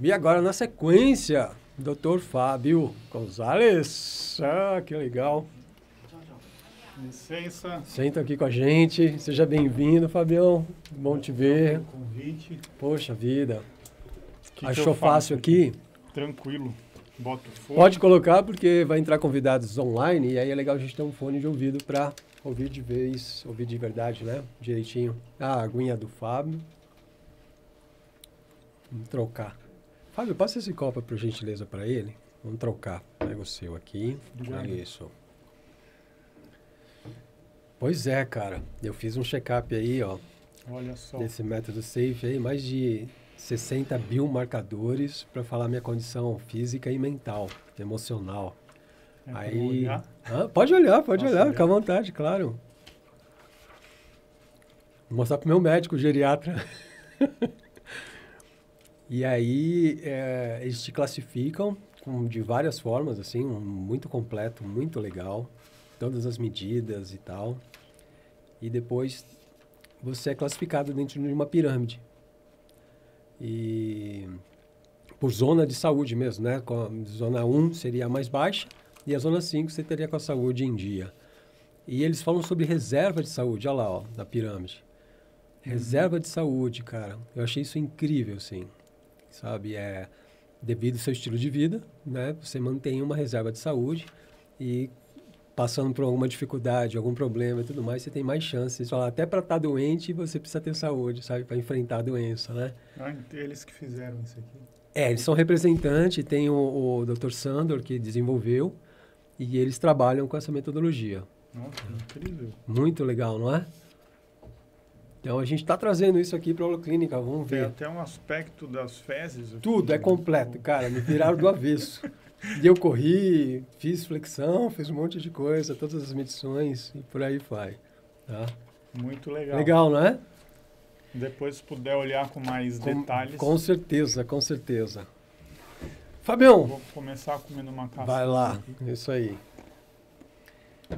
E agora, na sequência, Dr. Fábio Gonzalez. Ah, que legal. Licença. Senta aqui com a gente. Seja bem-vindo, Fabião. Bom te ver. Convite. Poxa vida. Que Achou eu fácil faço aqui? Tranquilo. Boto fone. Pode colocar, porque vai entrar convidados online, e aí é legal a gente ter um fone de ouvido para ouvir de vez, ouvir de verdade, né? Direitinho. Ah, a aguinha do Fábio. Vamos trocar. Fábio, passa esse copo, por gentileza, para ele. Vamos trocar. Pega o seu aqui. Obrigado. Isso. Pois é, cara. Eu fiz um check-up aí, ó, Olha só. desse método SAFe aí, mais de 60 biomarcadores para falar minha condição física e mental, emocional. É pra Aí, olhar? pode olhar, Posso olhar, olhar? fica à vontade, claro. Vou mostrar pro meu médico, geriatra. E aí, eles te classificam de várias formas, assim, muito completo, muito legal. Todas as medidas e tal. E depois você é classificado dentro de uma pirâmide. E por zona de saúde mesmo, né? Zona 1 seria a mais baixa e a zona 5 você teria com a saúde em dia. E eles falam sobre reserva de saúde, olha lá, ó, na pirâmide. Reserva de saúde, cara. Eu achei isso incrível, assim. Sabe, devido ao seu estilo de vida, né? Você mantém uma reserva de saúde e passando por alguma dificuldade, algum problema e tudo mais, você tem mais chances. Fala, até para estar doente, você precisa ter saúde, sabe? Para enfrentar a doença, né? Ah, eles que fizeram isso aqui. Eles são representantes, tem o Dr. Sandor que desenvolveu e eles trabalham com essa metodologia. Nossa, incrível. Muito legal, não é? Então, a gente está trazendo isso aqui para a Holoclínica, vamos Tem ver. até um aspecto das fezes. aqui. Tudo é completo, cara, me viraram do avesso. E eu corri, fiz flexão, fiz um monte de coisa, todas as medições e por aí vai. Tá? Muito legal. Legal, não é? Depois, se puder olhar com mais detalhes. Com certeza, com certeza. Fabião, Vou começar comendo uma castanha. vai lá, aqui. isso aí. O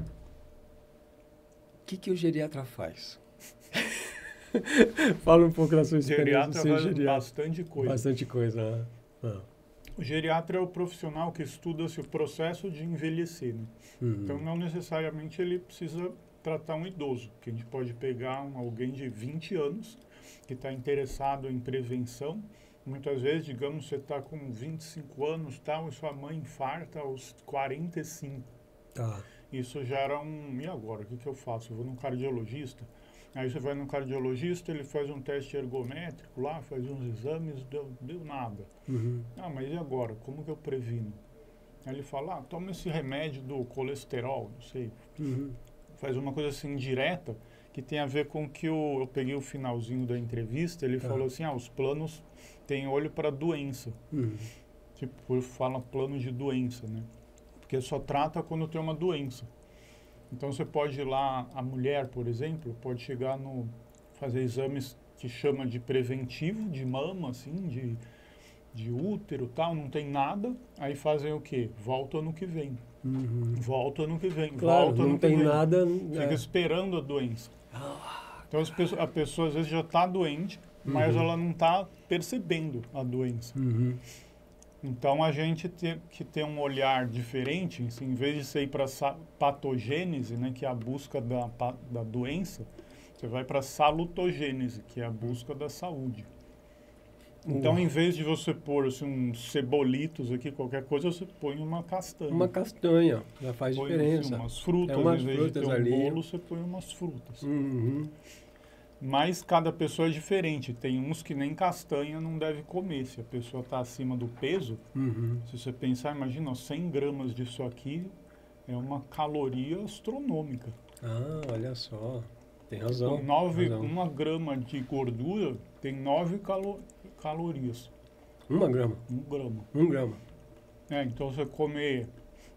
que o geriatra faz? Fala um pouco da sua O experiência. geriatra ser faz geriatra. bastante coisa. Bastante coisa, né? Ah. O geriatra é o profissional que estuda-se o processo de envelhecer. Né? Então, não necessariamente ele precisa tratar um idoso, que a gente pode pegar alguém de 20 anos que está interessado em prevenção. Muitas vezes, digamos, você está com 25 anos tal, e sua mãe infarta aos 45. Tá. Isso gera e agora? O que eu faço? Eu vou num cardiologista? Aí você vai no cardiologista, ele faz um teste ergométrico lá, faz uns exames, deu nada. Ah, mas e agora? Como que eu previno? Aí ele fala, toma esse remédio do colesterol, não sei. Faz uma coisa assim direta, que tem a ver com que eu peguei o finalzinho da entrevista, ele falou assim, os planos têm olho para doença. Tipo, fala plano de doença, né? Porque só trata quando tem uma doença. Então você pode ir lá, a mulher, por exemplo, pode chegar fazer exames que chama de preventivo, de mama, assim, de útero, tal, não tem nada, aí fazem o quê? Volta ano que vem. Volta ano que vem. Claro, volta ano não que tem vem. nada. Fica esperando a doença. Então a pessoa às vezes já está doente, mas ela não está percebendo a doença. Então, a gente tem que ter um olhar diferente, assim, em vez de você ir para a patogênese, né, que é a busca da doença, você vai para a salutogênese, que é a busca da saúde. Então, em vez de você pôr assim, uns cebolitos aqui, qualquer coisa, você põe uma castanha. Uma castanha, já faz põe, diferença. assim, umas frutas, umas em vez frutas de ter um ali. bolo, você põe umas frutas. Mas cada pessoa é diferente. Tem uns que nem castanha não deve comer. Se a pessoa está acima do peso, se você pensar, imagina, 100 gramas disso aqui é uma caloria astronômica. Ah, olha só. Tem razão. Com 1 grama de gordura tem 9 calorias. 1 grama. 1 grama. 1 grama. Então você comer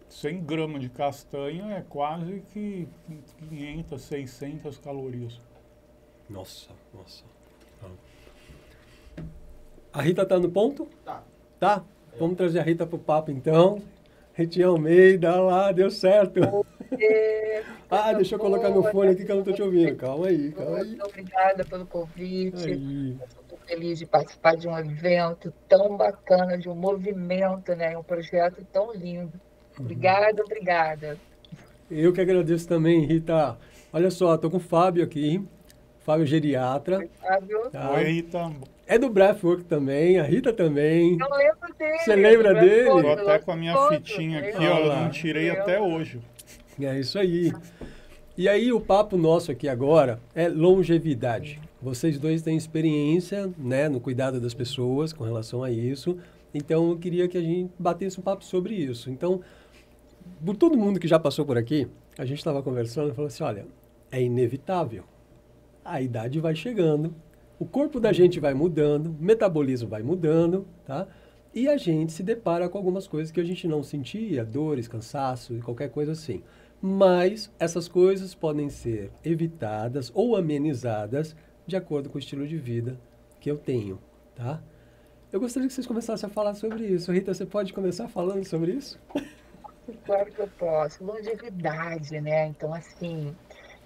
100 gramas de castanha é quase que 500, 600 calorias. Nossa. A Rita tá no ponto? Tá. Tá? Vamos trazer a Rita pro papo, então. Ritinha Almeida, lá, deu certo. Deixa eu colocar meu fone aqui que eu não tô te ouvindo. Calma aí. Muito obrigada pelo convite. Aí. Eu estou feliz de participar de um evento tão bacana, de um movimento, né? Um projeto tão lindo. Obrigada, obrigada. Eu que agradeço também, Rita. Olha só, estou com o Fábio aqui, Fábio geriatra, Oi, Fábio. Oi, tá? Rita. É do Breathwork também, a Rita também. Eu lembro Você dele, do lembra Brad Tô Pitt, dele? do até nosso com a minha encontro. fitinha aqui, Olha ó. Eu não lá. tirei até Lembro. hoje. É isso aí. E aí o papo nosso aqui agora é longevidade. Vocês dois têm experiência, né, no cuidado das pessoas com relação a isso. Então eu queria que a gente batesse um papo sobre isso. Então, por todo mundo que já passou por aqui, a gente estava conversando e falou assim, olha, é inevitável. A idade vai chegando, o corpo da gente vai mudando, o metabolismo vai mudando, tá? E a gente se depara com algumas coisas que a gente não sentia, dores, cansaço e qualquer coisa assim. Mas essas coisas podem ser evitadas ou amenizadas de acordo com o estilo de vida que eu tenho, tá? Eu gostaria que vocês começassem a falar sobre isso. Rita, você pode começar falando sobre isso? Claro que eu posso. Longevidade, né? Então, assim,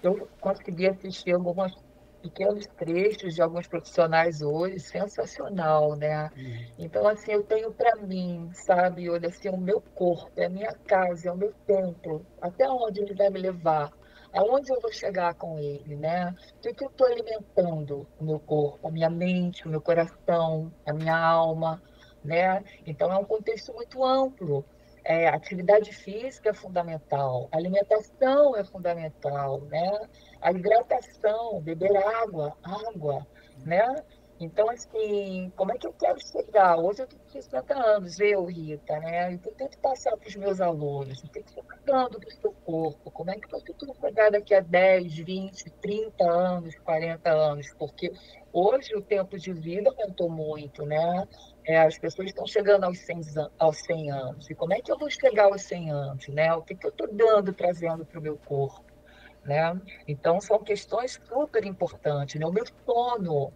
eu consegui assistir alguns pequenos trechos de alguns profissionais hoje, sensacional, né? Então, assim, eu tenho para mim, sabe, olha, assim, o meu corpo, é a minha casa, é o meu templo, até onde ele vai me levar, aonde eu vou chegar com ele, né? O que que eu estou alimentando o meu corpo, a minha mente, o meu coração, a minha alma, né? Então, é um contexto muito amplo. Atividade física é fundamental, alimentação é fundamental, né? A hidratação, beber água, né? Então, assim, como é que eu quero chegar? Hoje eu tenho 60 anos, eu, Rita, né? E o que eu tento passar para os meus alunos? Eu tenho que ir cuidando do seu corpo. Como é que você vai chegar daqui a 10, 20, 30 anos, 40 anos? Porque hoje o tempo de vida aumentou muito, né? As pessoas estão chegando aos 100 anos. E como é que eu vou chegar aos 100 anos, né? O que que eu estou dando, trazendo para o meu corpo, né? Então, são questões super importantes, né? O meu sono,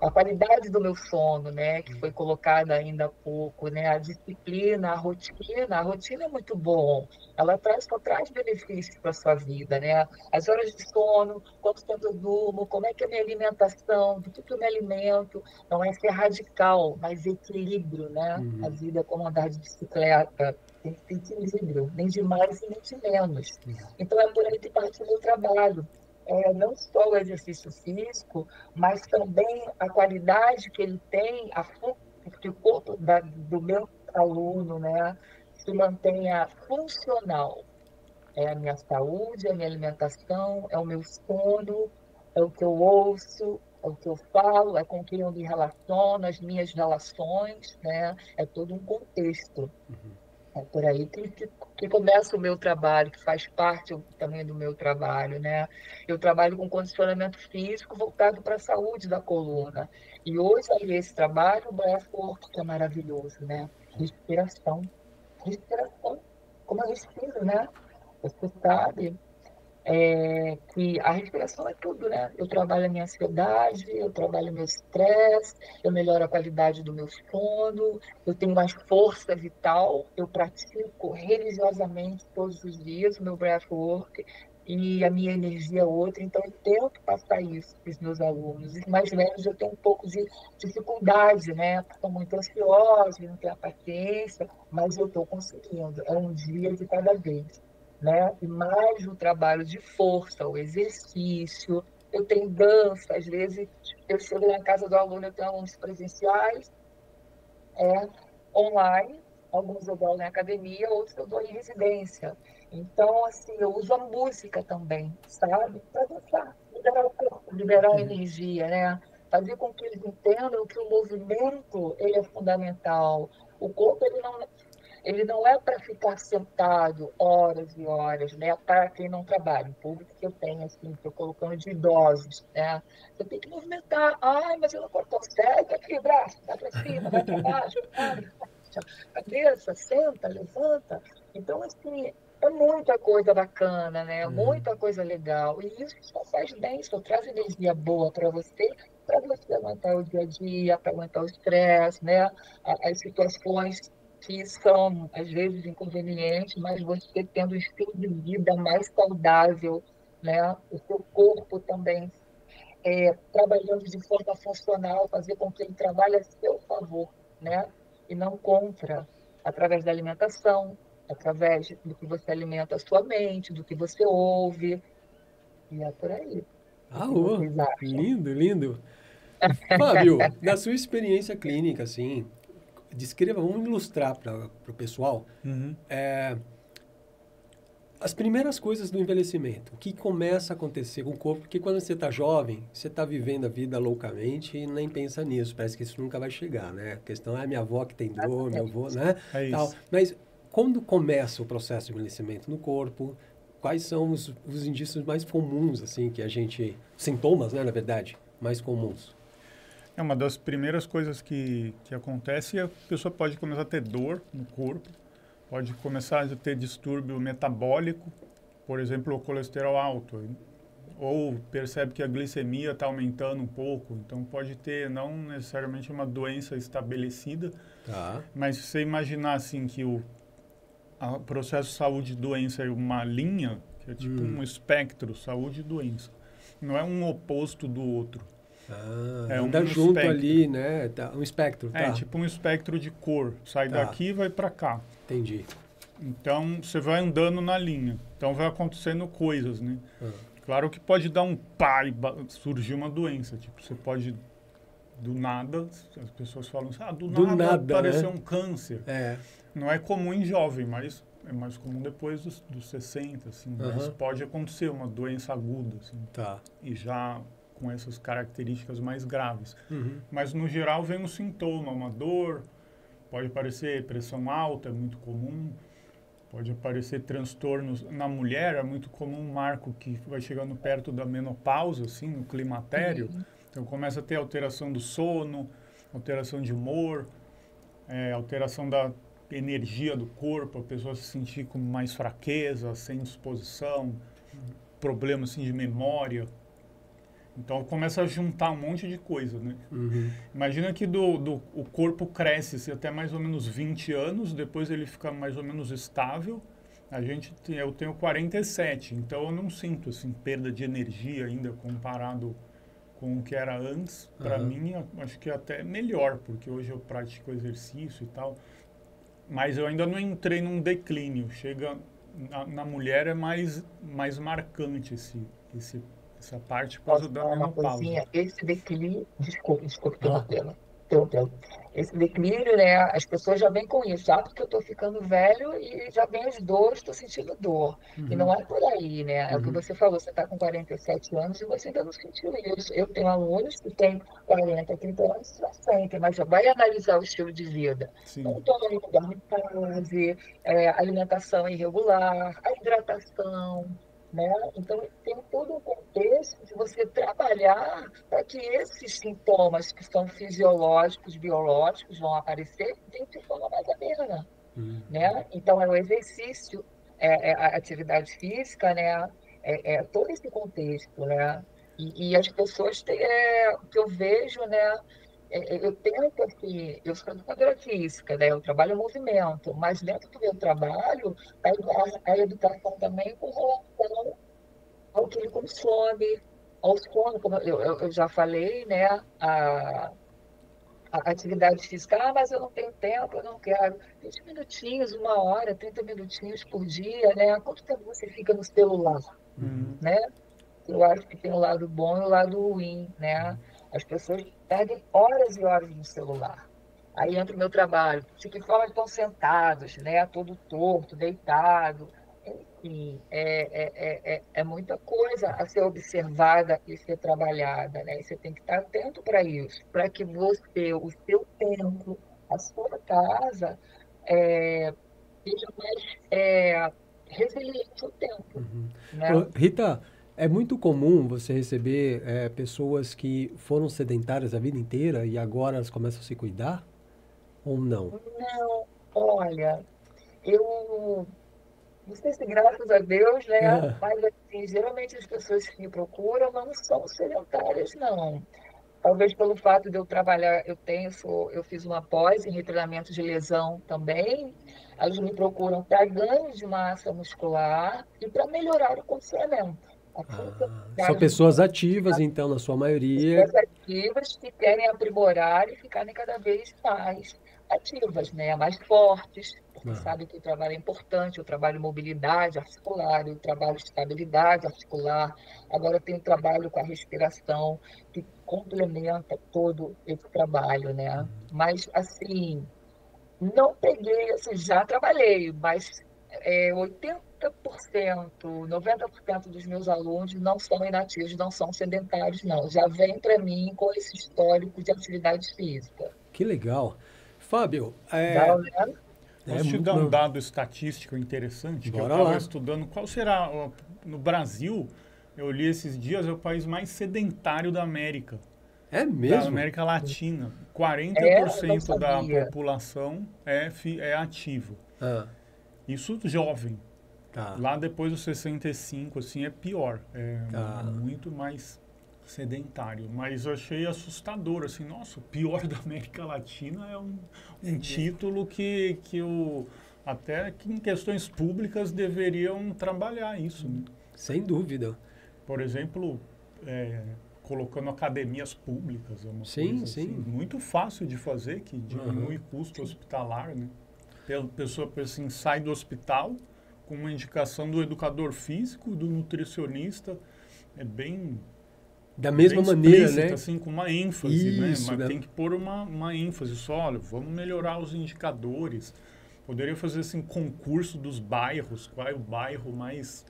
a qualidade do meu sono, né, que foi colocada ainda há pouco, né, a rotina é muito bom, ela só traz benefícios para a sua vida, né, as horas de sono, quanto tempo eu durmo, como é que é a minha alimentação, do que eu me alimento, não é ser radical, mas equilíbrio, né, a vida é como andar de bicicleta, tem que ter equilíbrio, nem de mais e nem de menos. Então, é por aí que parte o meu trabalho. Não só o exercício físico, mas também a qualidade que ele tem, que o corpo do meu aluno, né, se mantenha funcional. É a minha saúde, é a minha alimentação, é o meu sono, é o que eu ouço, é o que eu falo, é com quem eu me relaciono, as minhas relações, né? É todo um contexto. É por aí que começa o meu trabalho, que faz parte também do meu trabalho, né? Eu trabalho com condicionamento físico voltado para a saúde da coluna. E hoje, ali, esse trabalho, o breathwork, que é maravilhoso, né? Respiração. Respiração. Como eu respiro, né? Você sabe, que a respiração é tudo, né? Eu trabalho a minha ansiedade, eu trabalho o meu estresse, eu melhoro a qualidade do meu sono, eu tenho mais força vital, eu pratico religiosamente todos os dias o meu breathwork e a minha energia é outra, então eu tento passar isso para os meus alunos. Os mais velhos eu tenho um pouco de dificuldade, né? Porque estão muito ansiosos, não têm a paciência, mas eu estou conseguindo, é um dia de cada vez, né? E mais o trabalho de força, o exercício. Eu tenho dança, às vezes eu chego na casa do aluno, eu tenho alunos presenciais, é, online, alguns eu dou na academia, outros eu dou em residência. Então, assim, eu uso a música também, sabe? Para dançar, liberar o corpo, liberar a energia, né? Fazer com que eles entendam que o movimento, ele é fundamental. O corpo, ele não é para ficar sentado horas e horas, né? Para quem não trabalha. O público que eu tenho, assim, estou colocando de idosos, né? Você tem que movimentar. Ai, mas eu não consegue. Aqui, braço, vai para cima, vai para baixo, abre, fecha, cabeça, senta, levanta. Então, assim, é muita coisa bacana, né? Muita coisa legal. E isso só faz bem, só traz energia boa para você aguentar o dia a dia, para aguentar o estresse, né? As situações que são, às vezes, inconvenientes, mas você tendo um estilo de vida mais saudável, né? O seu corpo também trabalhando de forma funcional, fazer com que ele trabalhe a seu favor, né? E não contra, através da alimentação, através do que você alimenta a sua mente, do que você ouve, e é por aí. O Ah, que ô, vocês acham? lindo, lindo. E, Fábio, na sua experiência clínica, assim, descreva, vamos ilustrar para o pessoal, Uhum. as primeiras coisas do envelhecimento, o que começa a acontecer com o corpo, porque quando você está jovem, você está vivendo a vida loucamente e nem pensa nisso, parece que isso nunca vai chegar, né? A questão é minha avó que tem dor, meu avô, né? É Tal. isso. Mas quando começa o processo de envelhecimento no corpo, quais são os indícios mais comuns, assim, que a gente... Sintomas, né, na verdade, mais comuns? É uma das primeiras coisas que acontece, é a pessoa pode começar a ter dor no corpo, pode começar a ter distúrbio metabólico, por exemplo, o colesterol alto, ou percebe que a glicemia está aumentando um pouco, então pode ter não necessariamente uma doença estabelecida, Tá. mas se você imaginar assim que o processo saúde e doença é uma linha, que é tipo um espectro, saúde e doença, não é um oposto do outro. Ah, É anda um junto espectro. ali, né? Tá, um espectro, tá? É tipo um espectro de cor, sai Tá. daqui e vai para cá. Entendi. Então você vai andando na linha, então vai acontecendo coisas, né? Ah. Claro que pode dar um pá e surgir uma doença, tipo, você pode do nada, as pessoas falam assim, Do nada, apareceu né? um câncer. É. Não é comum em jovem, mas é mais comum depois dos 60, assim, mas Aham. pode acontecer uma doença aguda, assim, Tá. e já com essas características mais graves. Uhum. Mas no geral vem um sintoma, uma dor, pode aparecer pressão alta, é muito comum, pode aparecer transtornos. Na mulher é muito comum um marco que vai chegando perto da menopausa, assim, no climatério. Então começa a ter alteração do sono, alteração de humor, alteração da energia do corpo, a pessoa se sentir com mais fraqueza, sem disposição, problemas assim, de memória. Então começa a juntar um monte de coisa, né? Uhum. Imagina que o corpo cresce até mais ou menos 20 anos, depois ele fica mais ou menos estável. Eu tenho 47, então eu não sinto assim perda de energia ainda comparado com o que era antes. Para mim, acho que é até melhor, porque hoje eu pratico exercício e tal. Mas eu ainda não entrei num declínio. Chega na mulher é mais marcante essa parte por Posso causa da falar uma menopausa. coisinha? Esse declínio, desculpe Ah, interrompê-la. Esse declínio, né? As pessoas já vêm com isso, porque eu estou ficando velho e já vem as dores, estou sentindo dor. E não uhum. é por aí, né? É o que Uhum. você falou, você está com 47 anos e você ainda não sentiu isso. Eu tenho alunos que têm 40, 30 anos e já sentem, mas já vai analisar o estilo de vida. Sim, Não toma dorme quase, alimentação irregular, a hidratação, né? Então, tem todo um contexto de você trabalhar para que esses sintomas que são fisiológicos, biológicos, vão aparecer de forma mais amena, Uhum. né? Então, é o exercício, a atividade física, né? Todo esse contexto, né? E as pessoas têm, o que eu vejo, né? Eu tento, assim, eu sou educadora física, né? Eu trabalho em movimento, mas dentro do meu trabalho, a educação também com relação ao que ele consome, ao sono, como eu já falei, né? A atividade física, mas eu não tenho tempo, eu não quero. 20 minutinhos, 1 hora, 30 minutinhos por dia, né? Quanto tempo você fica no celular, Uhum. né? Eu acho que tem o lado bom e o lado ruim, né? As pessoas perdem horas e horas no celular. Aí entra o meu trabalho. De que forma estão sentados, né? Todo torto, deitado. Enfim, é muita coisa a ser observada e ser trabalhada, né? E você tem que estar atento para isso, para que você, o seu tempo, a sua casa, seja mais resiliente ao tempo, Ô, né? Rita, é muito comum você receber pessoas que foram sedentárias a vida inteira e agora elas começam a se cuidar? Ou não? Não, olha, eu não sei se graças a Deus, né? Ah, Mas assim, geralmente as pessoas que me procuram não são sedentárias, não. Talvez pelo fato de eu trabalhar, eu fiz uma pós em retreinamento de lesão também. Elas me procuram para ganho de massa muscular e para melhorar o condicionamento. São pessoas ativas, então, na sua maioria. Pessoas ativas que querem aprimorar e ficarem cada vez mais ativas, né? Mais fortes, porque sabe que o trabalho é importante, o trabalho mobilidade articular, o trabalho estabilidade articular. Agora tem o trabalho com a respiração, que complementa todo esse trabalho, né? Mas, assim, não peguei, assim, já trabalhei, mas 80%, 90% dos meus alunos não são inativos, não são sedentários, não. Já vem para mim com esse histórico de atividade física. Que legal. Fábio, Dá, né? Posso te dar um dado estatístico interessante que eu estava estudando? Qual será, no Brasil, eu li esses dias, é o país mais sedentário da América. É mesmo? Da América Latina. 40% da população é ativo. Isso jovem. Lá depois dos 65, assim, é pior. É muito mais sedentário. Mas eu achei assustador, assim, nossa, o pior da América Latina é um título que até que em questões públicas deveriam trabalhar isso. Né? Sem dúvida. Por exemplo, colocando academias públicas, é uma coisa assim, muito fácil de fazer, que diminui custo hospitalar, né? A pessoa assim, sai do hospital com uma indicação do educador físico, do nutricionista, é bem... Da mesma maneira, né? Assim, com uma ênfase, né? Mas tem que pôr uma ênfase só, olha, vamos melhorar os indicadores. Poderia fazer assim, concurso dos bairros, qual é o bairro mais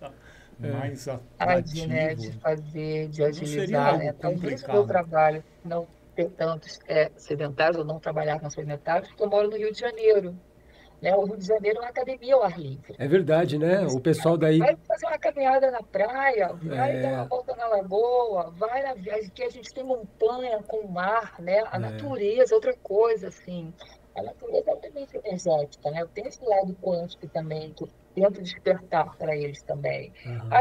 atrativo. Né, de fazer, de agilizar, né? Talvez o meu trabalho não ter tantos sedentários, ou não trabalhar com sedentários, porque eu moro no Rio de Janeiro. Né? O Rio de Janeiro é uma academia ao ar livre. É verdade, né? O pessoal daí... Vai fazer uma caminhada na praia, vai dar uma volta na lagoa, vai na viagem, que a gente tem montanha com mar, né? A natureza, outra coisa, assim. A natureza é altamente energética, né? Eu tenho esse lado quântico também, que eu tento despertar para eles também.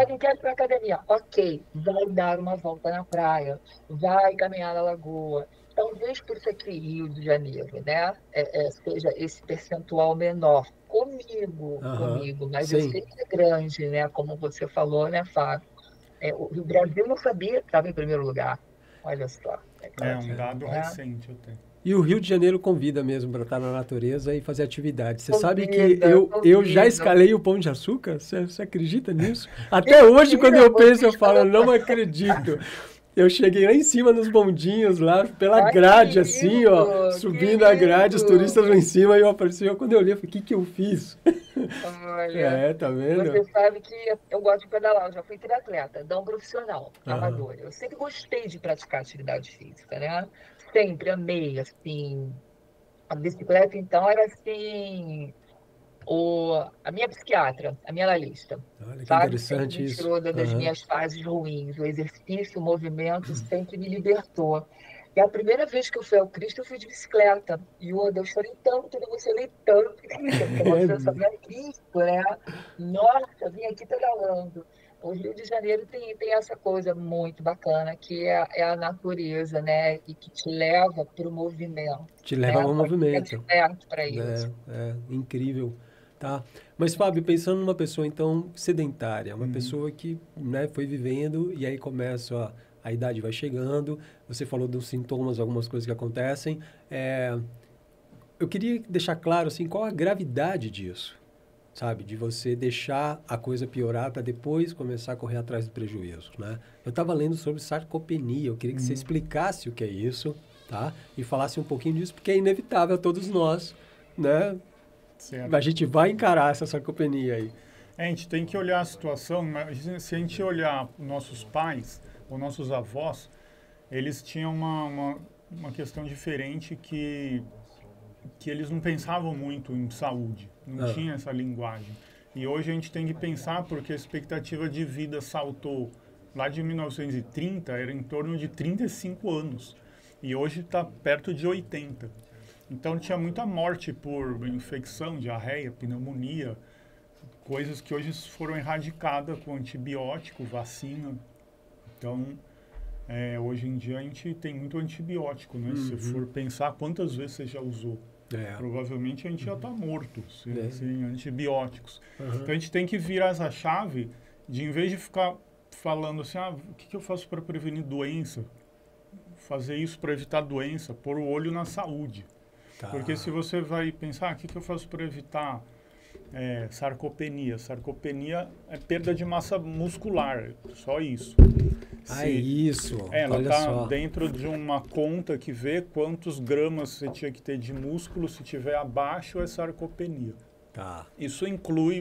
Não quero ir para a academia. Ok, vai dar uma volta na praia, vai caminhar na lagoa. Talvez por ser aqui Rio de Janeiro, né? Seja esse percentual menor. Comigo, mas eu sei que é grande, né? Como você falou, né, Fábio? O Brasil não sabia que estava em primeiro lugar. Olha só. Um dado recente eu tenho. E o Rio de Janeiro convida mesmo para estar na natureza e fazer atividade. Você sabe que eu já escalei o Pão de Açúcar? Você acredita nisso? Até hoje, quando eu penso, eu falo, não acredito. Eu cheguei lá em cima nos bondinhos, lá pela grade, assim, ó, subindo a grade, os turistas lá em cima, e eu apareci. Quando eu olhei, eu falei, o que eu fiz? Olha, tá vendo? Você sabe que eu gosto de pedalar, eu já fui triatleta, não profissional, amador. Eu sempre gostei de praticar atividade física, né? Sempre amei, assim. A bicicleta, então, era assim... a minha psiquiatra, a minha analista. Olha, que sabe? interessante sempre me isso. tirou das minhas fases ruins. O exercício, o movimento sempre me libertou. E a primeira vez que eu fui ao Cristo, eu fui de bicicleta. E eu chorei tanto, eu emocionei tanto. Eu vim a Cristo, né? Nossa, eu vim aqui pedalando. O Rio de Janeiro tem essa coisa muito bacana, que é a natureza, né? E que te leva para o movimento. Te leva ao movimento. Para isso. Incrível. Tá? Mas, Fábio, pensando numa pessoa, então, sedentária, uma pessoa que, né, foi vivendo e aí começa a idade vai chegando, você falou dos sintomas, algumas coisas que acontecem. Eu queria deixar claro, assim, qual a gravidade disso, sabe? De você deixar a coisa piorar para depois começar a correr atrás do prejuízo, né? Eu estava lendo sobre sarcopenia, eu queria que você explicasse o que é isso, tá? E falasse um pouquinho disso, porque é inevitável a todos nós, né? Certo. A gente vai encarar essa sarcopenia aí. A gente tem que olhar a situação, mas se a gente olhar nossos pais ou nossos avós, eles tinham uma questão diferente que eles não pensavam muito em saúde, não tinha essa linguagem. E hoje a gente tem que pensar porque a expectativa de vida saltou lá de 1930, era em torno de 35 anos, e hoje está perto de 80. Então tinha muita morte por infecção, diarreia, pneumonia, coisas que hoje foram erradicadas com antibiótico, vacina. Então, hoje em dia a gente tem muito antibiótico, né? Se for pensar quantas vezes você já usou, provavelmente a gente já está morto sem antibióticos. Então a gente tem que virar essa chave de, em vez de ficar falando assim, o que eu faço para prevenir doença? Fazer isso para evitar doença, pôr o olho na saúde. Tá. Porque se você vai pensar, o que eu faço para evitar sarcopenia? Sarcopenia é perda de massa muscular, só isso. É isso. Ela Olha está só. dentro de uma conta que vê quantos gramas você tinha que ter de músculo, se tiver abaixo é sarcopenia. Tá. Isso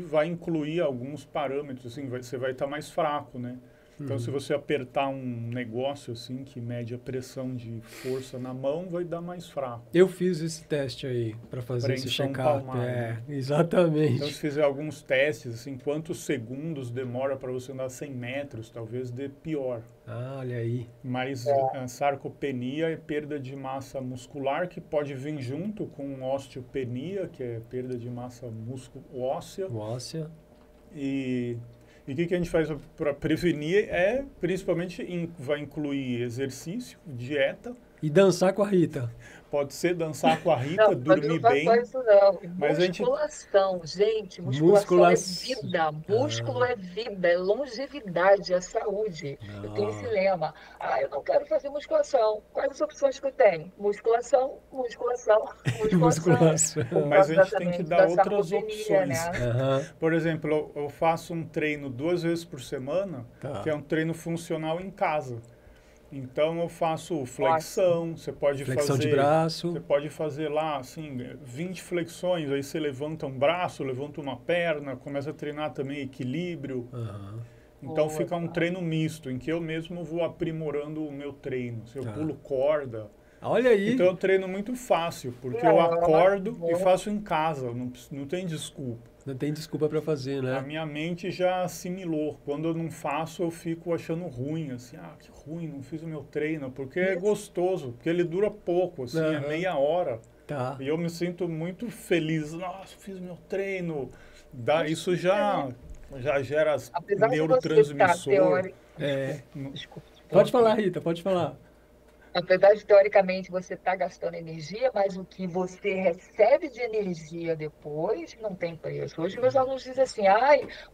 vai incluir alguns parâmetros, assim, você vai estar mais fraco, né? Então, se você apertar um negócio assim que mede a pressão de força na mão, vai dar mais fraco. Eu fiz esse teste aí para fazer esse Preensão check-up. palmar, né? Exatamente. Então, se fizer alguns testes, assim, quantos segundos demora para você andar 100 metros, talvez dê pior. Ah, olha aí. Mas a sarcopenia é perda de massa muscular que pode vir junto com osteopenia, que é perda de massa óssea. Óssea. E o que a gente faz para prevenir principalmente, vai incluir exercício, dieta. E dançar com a Rita. Pode ser dançar com a Rita, dormir bem. Não isso não. Mas Musculação, gente, musculação é vida. Músculo Ah. é vida, é longevidade, é saúde. Eu tenho esse lema. Eu não quero fazer musculação. Quais as opções que eu tenho? Musculação, musculação, musculação. Mas a gente tem que dar outras opções. Né? Por exemplo, eu faço um treino 2 vezes por semana, que é um treino funcional em casa. Então eu faço flexão, você pode flexão fazer de braço. Você pode fazer lá assim 20 flexões, aí você levanta um braço, levanta uma perna, começa a treinar também equilíbrio. Então fica um treino misto, em que eu mesmo vou aprimorando o meu treino. Eu pulo corda. Olha aí. Então eu treino muito fácil, porque eu acordo e faço em casa, não tem desculpa. Não tem desculpa para fazer, né? A minha mente já assimilou. Quando eu não faço, eu fico achando ruim, assim, que ruim, não fiz o meu treino, porque é gostoso, porque ele dura pouco, assim, é meia hora. Tá. E eu me sinto muito feliz. Nossa, fiz meu treino. Isso já gera neurotransmissor. Pode falar, Rita, pode falar. Apesar de, teoricamente, você estar gastando energia, mas o que você recebe de energia depois não tem preço. Hoje, meus alunos dizem assim,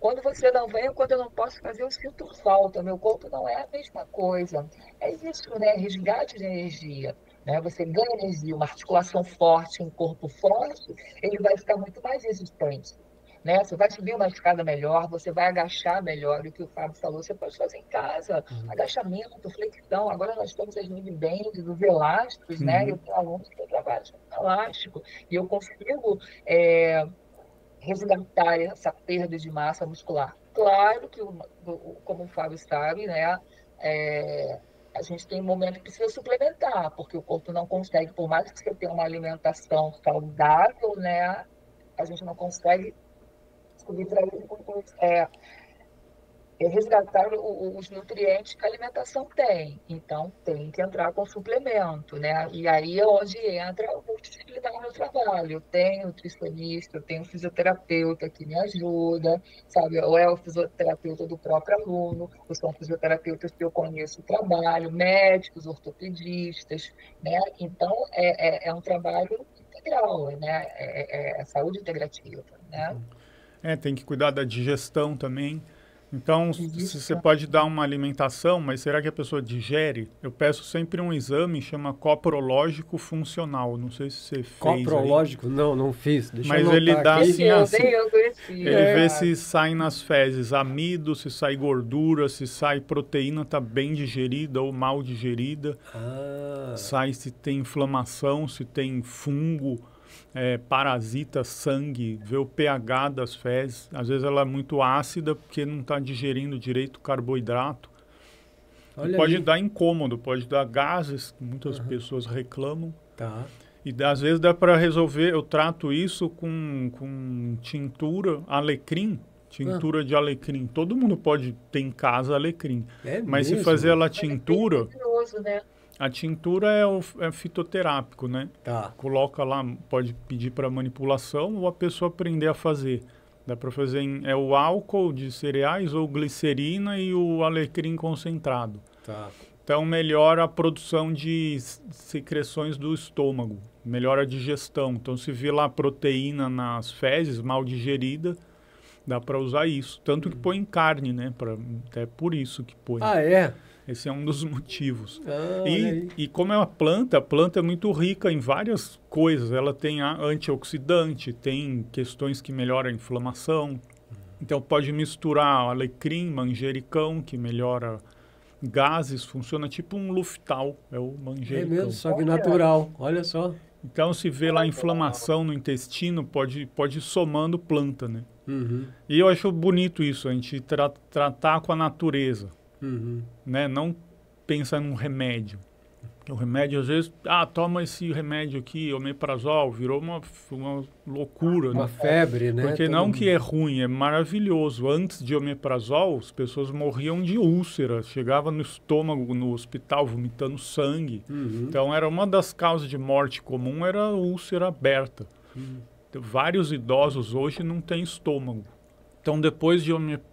quando você não vem, quando eu não posso fazer, eu sinto falta. Meu corpo não é a mesma coisa. É isso, né? Resgate de energia. Né? Você ganha energia, uma articulação forte, um corpo forte, ele vai ficar muito mais resistente. Né? Você vai subir uma escada melhor, você vai agachar melhor. O que o Fábio falou, você pode fazer em casa. Agachamento, flexão. Agora nós temos as mini bands, os elásticos, né? Eu tenho alunos que trabalham com elástico. E eu consigo resgatar essa perda de massa muscular. Claro que, como o Fábio sabe, né? A gente tem um momento que precisa suplementar, porque o corpo não consegue, por mais que você tenha uma alimentação saudável, né? A gente não consegue resgatar os nutrientes que a alimentação tem. Então, tem que entrar com suplemento, né? E aí é onde entra o multidisciplinar no meu trabalho. Eu tenho nutricionista, eu tenho fisioterapeuta que me ajuda, sabe? Ou é o fisioterapeuta do próprio aluno, ou são fisioterapeutas que eu conheço o trabalho, médicos, ortopedistas, né? Então, é um trabalho integral, né? É saúde integrativa, né? Tem que cuidar da digestão também. Então, você pode dar uma alimentação, mas será que a pessoa digere? Eu peço sempre um exame, chama coprológico funcional. Não sei se você fez. Coprológico? Aí. Não fiz. Mas ele dá assim, ele vê se sai nas fezes amido, se sai gordura, se sai proteína, tá bem digerida ou mal digerida. Sai se tem inflamação, se tem fungo. Parasita, sangue, vê o pH das fezes. Às vezes ela é muito ácida porque não está digerindo direito o carboidrato. Pode dar incômodo, pode dar gases, que muitas pessoas reclamam. Tá. E às vezes dá para resolver, eu trato isso com tintura, alecrim, tintura de alecrim. Todo mundo pode ter em casa alecrim. Mas se fazer ela tintura... A tintura é fitoterápico, né? Tá. Coloca lá, pode pedir para manipulação ou a pessoa aprender a fazer. Dá para fazer o álcool de cereais ou glicerina e o alecrim concentrado. Tá. Então melhora a produção de secreções do estômago, melhora a digestão. Então se vê lá proteína nas fezes mal digerida, Dá para usar isso. Tanto que põe em carne, né? Até por isso que põe. Ah, é? Esse é um dos motivos. Ah, olha aí. E como é uma planta, a planta é muito rica em várias coisas. Ela tem antioxidante, tem questões que melhoram a inflamação. Então pode misturar alecrim, manjericão, que melhora gases, funciona tipo um Luftal, é o É manjericão. mesmo, só que natural. Olha só. Então se vê lá inflamação no intestino, pode ir somando planta, né? Uhum, E eu acho bonito isso, a gente tratar com a natureza. uhum. Né? Não pensar num remédio. O remédio, às vezes, toma esse remédio aqui, omeprazol, virou uma loucura. Uma Né? febre, né? Porque Todo não mundo. que é ruim, é maravilhoso. Antes de omeprazol, as pessoas morriam de úlcera, chegava no estômago, no hospital, vomitando sangue. Uhum. Então, era uma das causas de morte comum, era a úlcera aberta. Então, vários idosos hoje não têm estômago. Então, depois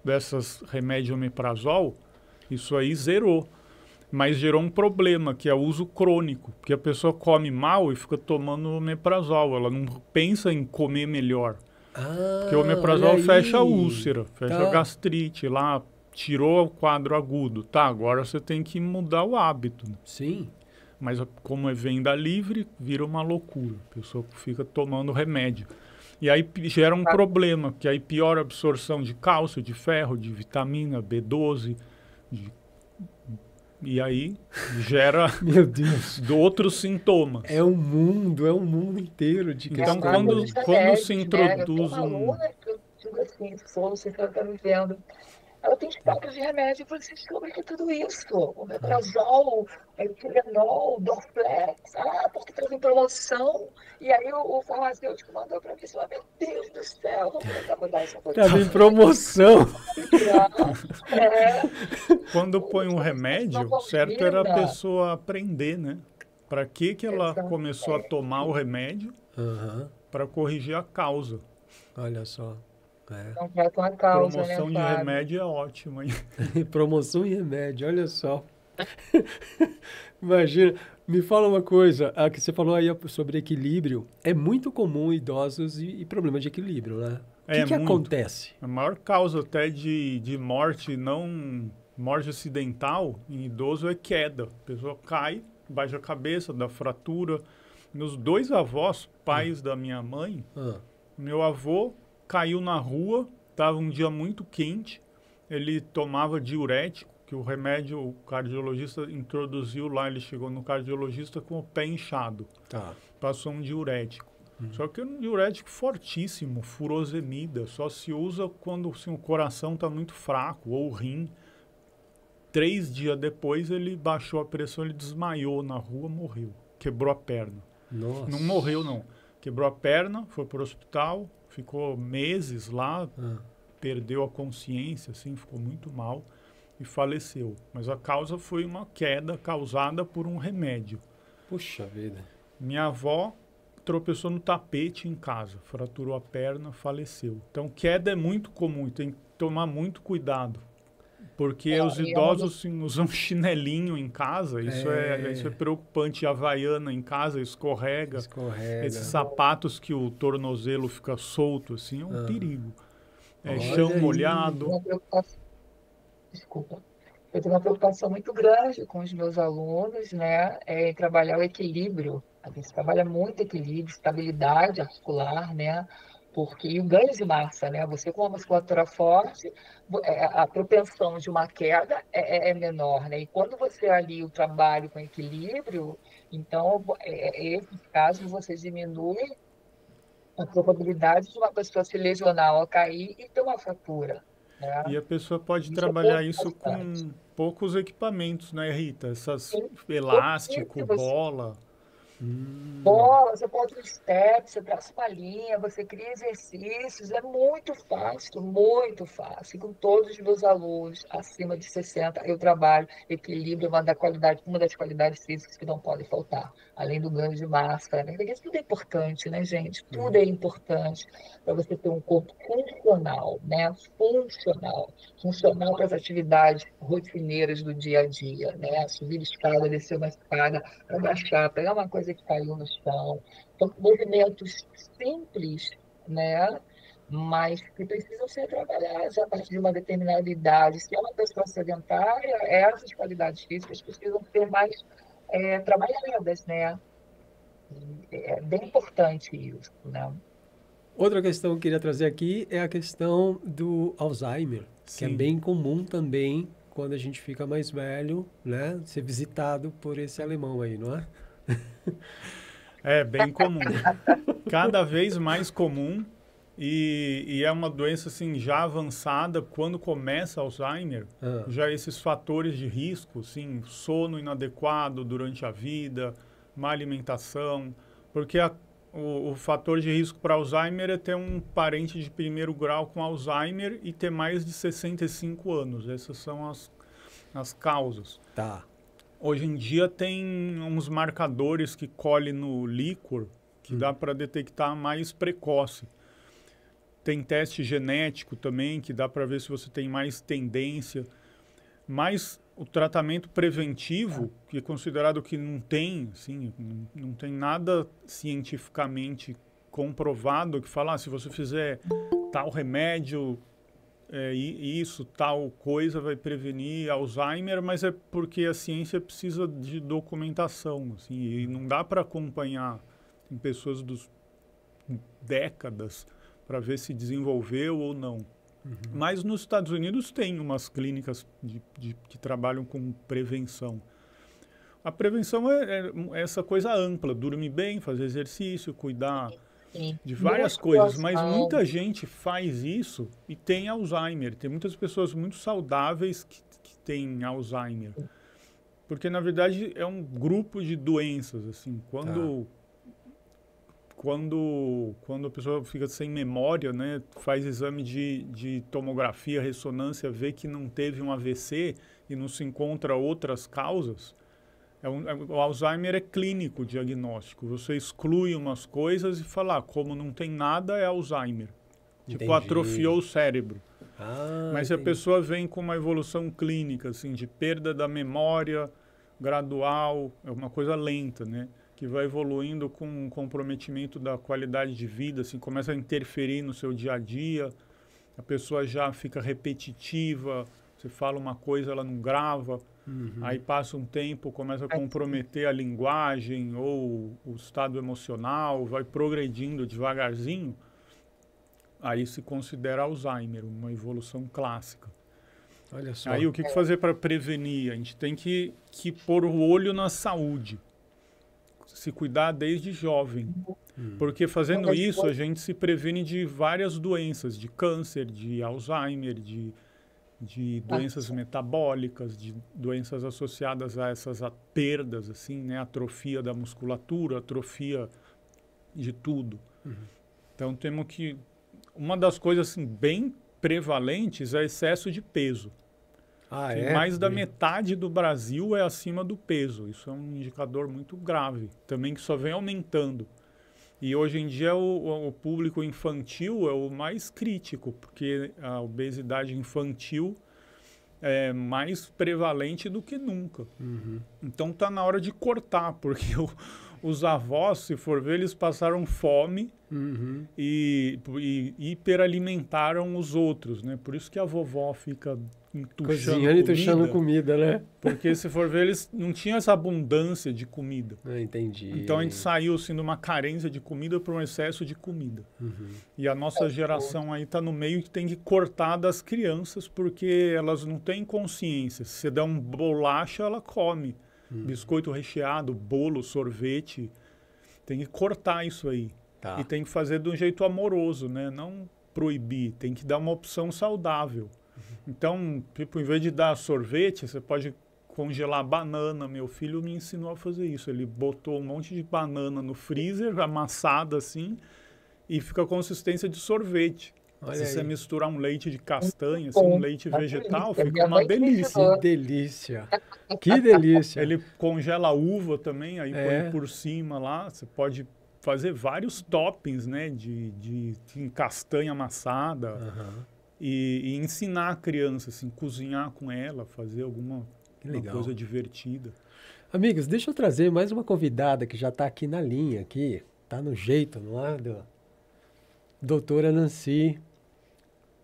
desses remédios de omeprazol, isso aí zerou. Mas gerou um problema, que é o uso crônico. Porque a pessoa come mal e fica tomando omeprazol. Ela não pensa em comer melhor. Porque o omeprazol olha fecha a aí. úlcera, fecha a gastrite. Lá, tirou o quadro agudo. Tá, agora você tem que mudar o hábito. Né? Sim. Mas como é venda livre, vira uma loucura. A pessoa fica tomando remédio. E aí gera um problema, que aí piora a absorção de cálcio, de ferro, de vitamina B12, e aí gera Meu Deus. outros sintomas. É um mundo inteiro de Então, questões. quando se Né? introduz Eu tenho uma aluna que eu digo assim, você está me vendo. Ela tem estoque de remédio. Eu falei assim, sobre que tudo isso? Omeprazol, Tilenol, Dorflex. Porque estava em promoção. E aí o farmacêutico mandou para mim, meu Deus do céu, vou tentar mudar essa coisa. Estava em promoção. Quando põe um remédio, certo era a pessoa aprender, né? Para que ela começou a tomar o remédio? Uhum. Para corrigir a causa. Olha só. É. Não tratam a causa, Promoção né, de Fábio? remédio é ótima. Hein? Promoção em remédio, olha só. Imagina, me fala uma coisa, a que você falou aí sobre equilíbrio, é muito comum idosos e problemas de equilíbrio, né? O que muito. acontece? A maior causa até de morte, morte acidental em idoso é queda. A pessoa cai, baixa a cabeça, dá fratura. Meus dois avós, pais da minha mãe, meu avô caiu na rua, estava um dia muito quente, ele tomava diurético, que o remédio, o cardiologista introduziu lá, ele chegou no cardiologista com o pé inchado. Tá. Passou um diurético. Só que é um diurético fortíssimo, furosemida, só se usa quando assim, o coração está muito fraco, ou o rim. 3 dias depois ele baixou a pressão, ele desmaiou na rua, morreu, quebrou a perna. Nossa. Não morreu não, quebrou a perna, foi para o hospital, ficou meses lá, perdeu a consciência, assim, ficou muito mal e faleceu. Mas a causa foi uma queda causada por um remédio. Puxa vida. Minha avó tropeçou no tapete em casa, fraturou a perna, faleceu. Então, queda é muito comum e tem que tomar muito cuidado. Porque os idosos assim, usam chinelinho em casa, isso é preocupante. A havaiana em casa escorrega. Esses sapatos que o tornozelo fica solto, assim, é um perigo. Chão molhado. Desculpa. Eu tenho uma preocupação muito grande com os meus alunos, né, em trabalhar o equilíbrio. A gente trabalha muito equilíbrio, estabilidade articular, né, porque o ganho de massa, né, você com uma musculatura forte, a propensão de uma queda é menor, né, e quando você alia o trabalho com equilíbrio, então, esses casos você diminui a probabilidade de uma pessoa se lesionar ou cair e ter uma fratura. Né? E a pessoa pode trabalhar isso com poucos equipamentos, né, Rita? Essas elástico, bola. Bola, você pode um step, você traça uma linha, você cria exercícios, é muito fácil, muito fácil. Com todos os meus alunos acima de 60, eu trabalho equilíbrio, uma das qualidades físicas que não podem faltar, além do ganho de massa, né? Porque tudo é importante, né, gente? Tudo é importante para você ter um corpo funcional, né? Funcional para as atividades rotineiras do dia a dia, né? Subir escada, descer uma escada, agachar, pegar uma coisa que caiu no chão. Então, movimentos simples, né? mas que precisam ser trabalhadas a partir de uma determinada idade. Se é uma pessoa sedentária, essas qualidades físicas precisam ser mais trabalhadas, né? É bem importante isso, né? Outra questão que eu queria trazer aqui é a questão do Alzheimer, que é Sim. bem comum também quando a gente fica mais velho, né? Ser visitado por esse alemão aí, não é? É bem comum. Cada vez mais comum e é uma doença assim já avançada quando começa Alzheimer. Ah, Já esses fatores de risco, assim, sono inadequado durante a vida, má alimentação, porque o fator de risco para Alzheimer é ter um parente de primeiro grau com Alzheimer e ter mais de 65 anos. Essas são as causas. tá. Hoje em dia tem uns marcadores que colhe no líquor que dá para detectar mais precoce. Tem teste genético também que dá para ver se você tem mais tendência. Mas o tratamento preventivo, que é considerado que não tem, assim, não tem nada cientificamente comprovado que fala, se você fizer tal remédio, isso, tal coisa vai prevenir Alzheimer, mas é porque a ciência precisa de documentação, assim, e não dá para acompanhar em pessoas dos décadas para ver se desenvolveu ou não. Mas nos Estados Unidos tem umas clínicas que trabalham com prevenção. A prevenção é essa coisa ampla, dormir bem, fazer exercício, cuidar Sim. de várias coisas, mas Musculação. muita gente faz isso e tem Alzheimer. Tem muitas pessoas muito saudáveis que têm Alzheimer. Porque, na verdade, é um grupo de doenças, assim. Quando a pessoa fica sem memória, né, faz exame de tomografia, ressonância, vê que não teve um AVC e não se encontra outras causas, o Alzheimer é clínico o diagnóstico. Você exclui umas coisas e fala, como não tem nada, é Alzheimer. Tipo, Entendi. atrofiou o cérebro. Ah, Mas se a entendi. pessoa vem com uma evolução clínica, assim, de perda da memória gradual, é uma coisa lenta, né? Que vai evoluindo com um comprometimento da qualidade de vida, assim, começa a interferir no seu dia a dia, a pessoa já fica repetitiva, você fala uma coisa, ela não grava, aí passa um tempo, começa a comprometer a linguagem ou o estado emocional, vai progredindo devagarzinho, aí se considera Alzheimer, uma evolução clássica. Olha só. Aí o que fazer para prevenir? A gente tem que pôr o olho na saúde, se cuidar desde jovem. Porque fazendo isso a gente se previne de várias doenças, de câncer, de Alzheimer, de doenças metabólicas, de doenças associadas a essas perdas, assim, né? Atrofia da musculatura, atrofia de tudo. Então temos que... Uma das coisas assim, bem prevalentes é excesso de peso. Ah, Que é? mais da metade do Brasil é acima do peso. Isso é um indicador muito grave, também que só vem aumentando. E hoje em dia o público infantil é o mais crítico, porque a obesidade infantil é mais prevalente do que nunca. Então está na hora de cortar, porque os avós, se for ver, eles passaram fome e hiperalimentaram os outros, né? Por isso que a vovó fica Cozinhando e tuchando comida, né? porque se for ver, eles não tinham essa abundância de comida. Ah, entendi. Então a gente saiu assim, de uma carência de comida para um excesso de comida. E a nossa geração aí está no meio que tem que cortar das crianças porque elas não têm consciência. Se você der um bolacha, ela come. Biscoito recheado, bolo, sorvete. Tem que cortar isso aí. Tá. E tem que fazer de um jeito amoroso, né? Não proibir. Tem que dar uma opção saudável. Então, tipo, em vez de dar sorvete, você pode congelar banana. Meu filho me ensinou a fazer isso. Ele botou um monte de banana no freezer, amassada assim, e fica a consistência de sorvete. Olha Se você aí. misturar um leite de castanha, assim, um leite vegetal, delícia. fica Minha uma mãe que me delícia. ensinou. Que delícia. Que delícia. Ele congela a uva também, aí É. põe por cima lá. Você pode fazer vários toppings, né, de castanha amassada. Aham. E ensinar a criança, assim, cozinhar com ela, fazer alguma Que uma legal. coisa divertida. Amigos, deixa eu trazer mais uma convidada que já está aqui na linha, aqui. Tá no jeito, não é? doutora Nancy,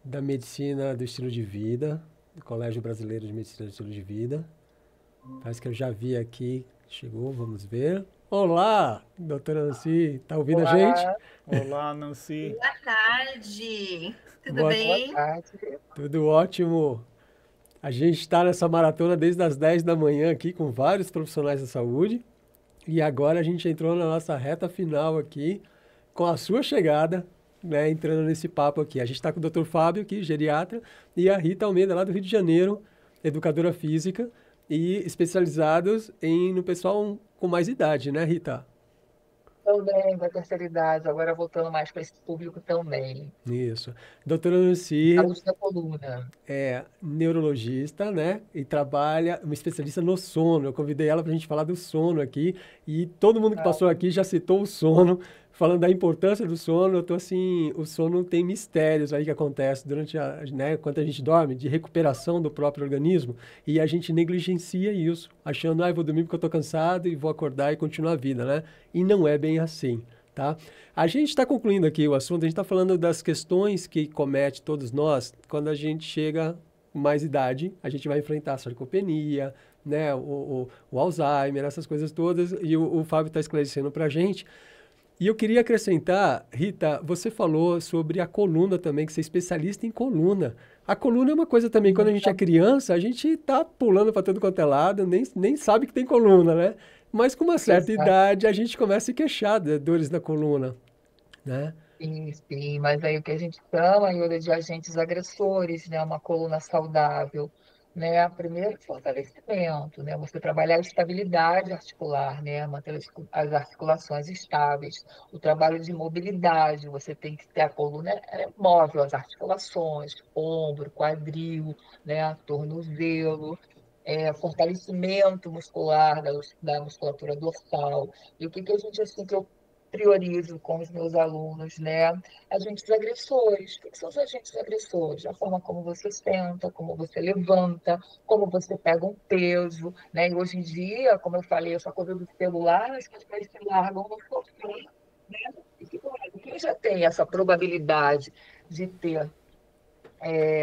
da Medicina do Estilo de Vida, do Colégio Brasileiro de Medicina do Estilo de Vida. Parece que eu já vi aqui, chegou, vamos ver. Olá, doutora Nancy, tá ouvindo a gente? Olá, Olá, Nancy. Boa tarde, tudo Boa, boa bem? tarde. tudo ótimo. A gente está nessa maratona desde as 10 da manhã aqui com vários profissionais da saúde e agora a gente entrou na nossa reta final aqui com a sua chegada, né, entrando nesse papo aqui. A gente está com o Dr. Fábio aqui, geriatra, e a Rita Almeida lá do Rio de Janeiro, educadora física e especializados no pessoal com mais idade, né, Rita? Também da terceira idade, agora voltando mais para esse público também. Isso. Doutora Nancy Saúde da coluna. é neurologista, né? E trabalha, uma especialista no sono. Eu convidei ela para a gente falar do sono aqui. E todo mundo que passou aqui já citou o sono, falando da importância do sono. Eu tô assim, o sono tem mistérios aí que acontecem durante né, quando a gente dorme, de recuperação do próprio organismo. E a gente negligencia isso, achando, vou dormir porque eu tô cansado e vou acordar e continuar a vida, né? E não é bem assim. Tá? A gente está concluindo aqui o assunto, a gente está falando das questões que comete todos nós quando a gente chega com mais idade, a gente vai enfrentar a sarcopenia, né, o Alzheimer, essas coisas todas, e o Fábio está esclarecendo para a gente. E eu queria acrescentar, Rita, você falou sobre a coluna também, que você é especialista em coluna. A coluna é uma coisa também, quando a gente é criança, a gente está pulando para todo quanto é lado, nem sabe que tem coluna, né? Mas com uma certa Exato. idade a gente começa a se queixar de dores na coluna, né? Sim, sim, mas aí o que a gente chama, Yuri, de agentes agressores, né? Uma coluna saudável, né? Primeiro, fortalecimento, né? Você trabalhar a estabilidade articular, né? Manter as articulações estáveis. O trabalho de mobilidade, você tem que ter a coluna móvel, as articulações, ombro, quadril, né? Tornozelo. Fortalecimento muscular da musculatura dorsal. E o que a gente, assim, que eu priorizo com os meus alunos, né? Agentes agressores. O que são os agentes agressores? A forma como você senta, como você levanta, como você pega um peso, né? E hoje em dia, como eu falei, essa coisa do celular, as pessoas se largam no sofá, né? E quem já tem essa probabilidade de ter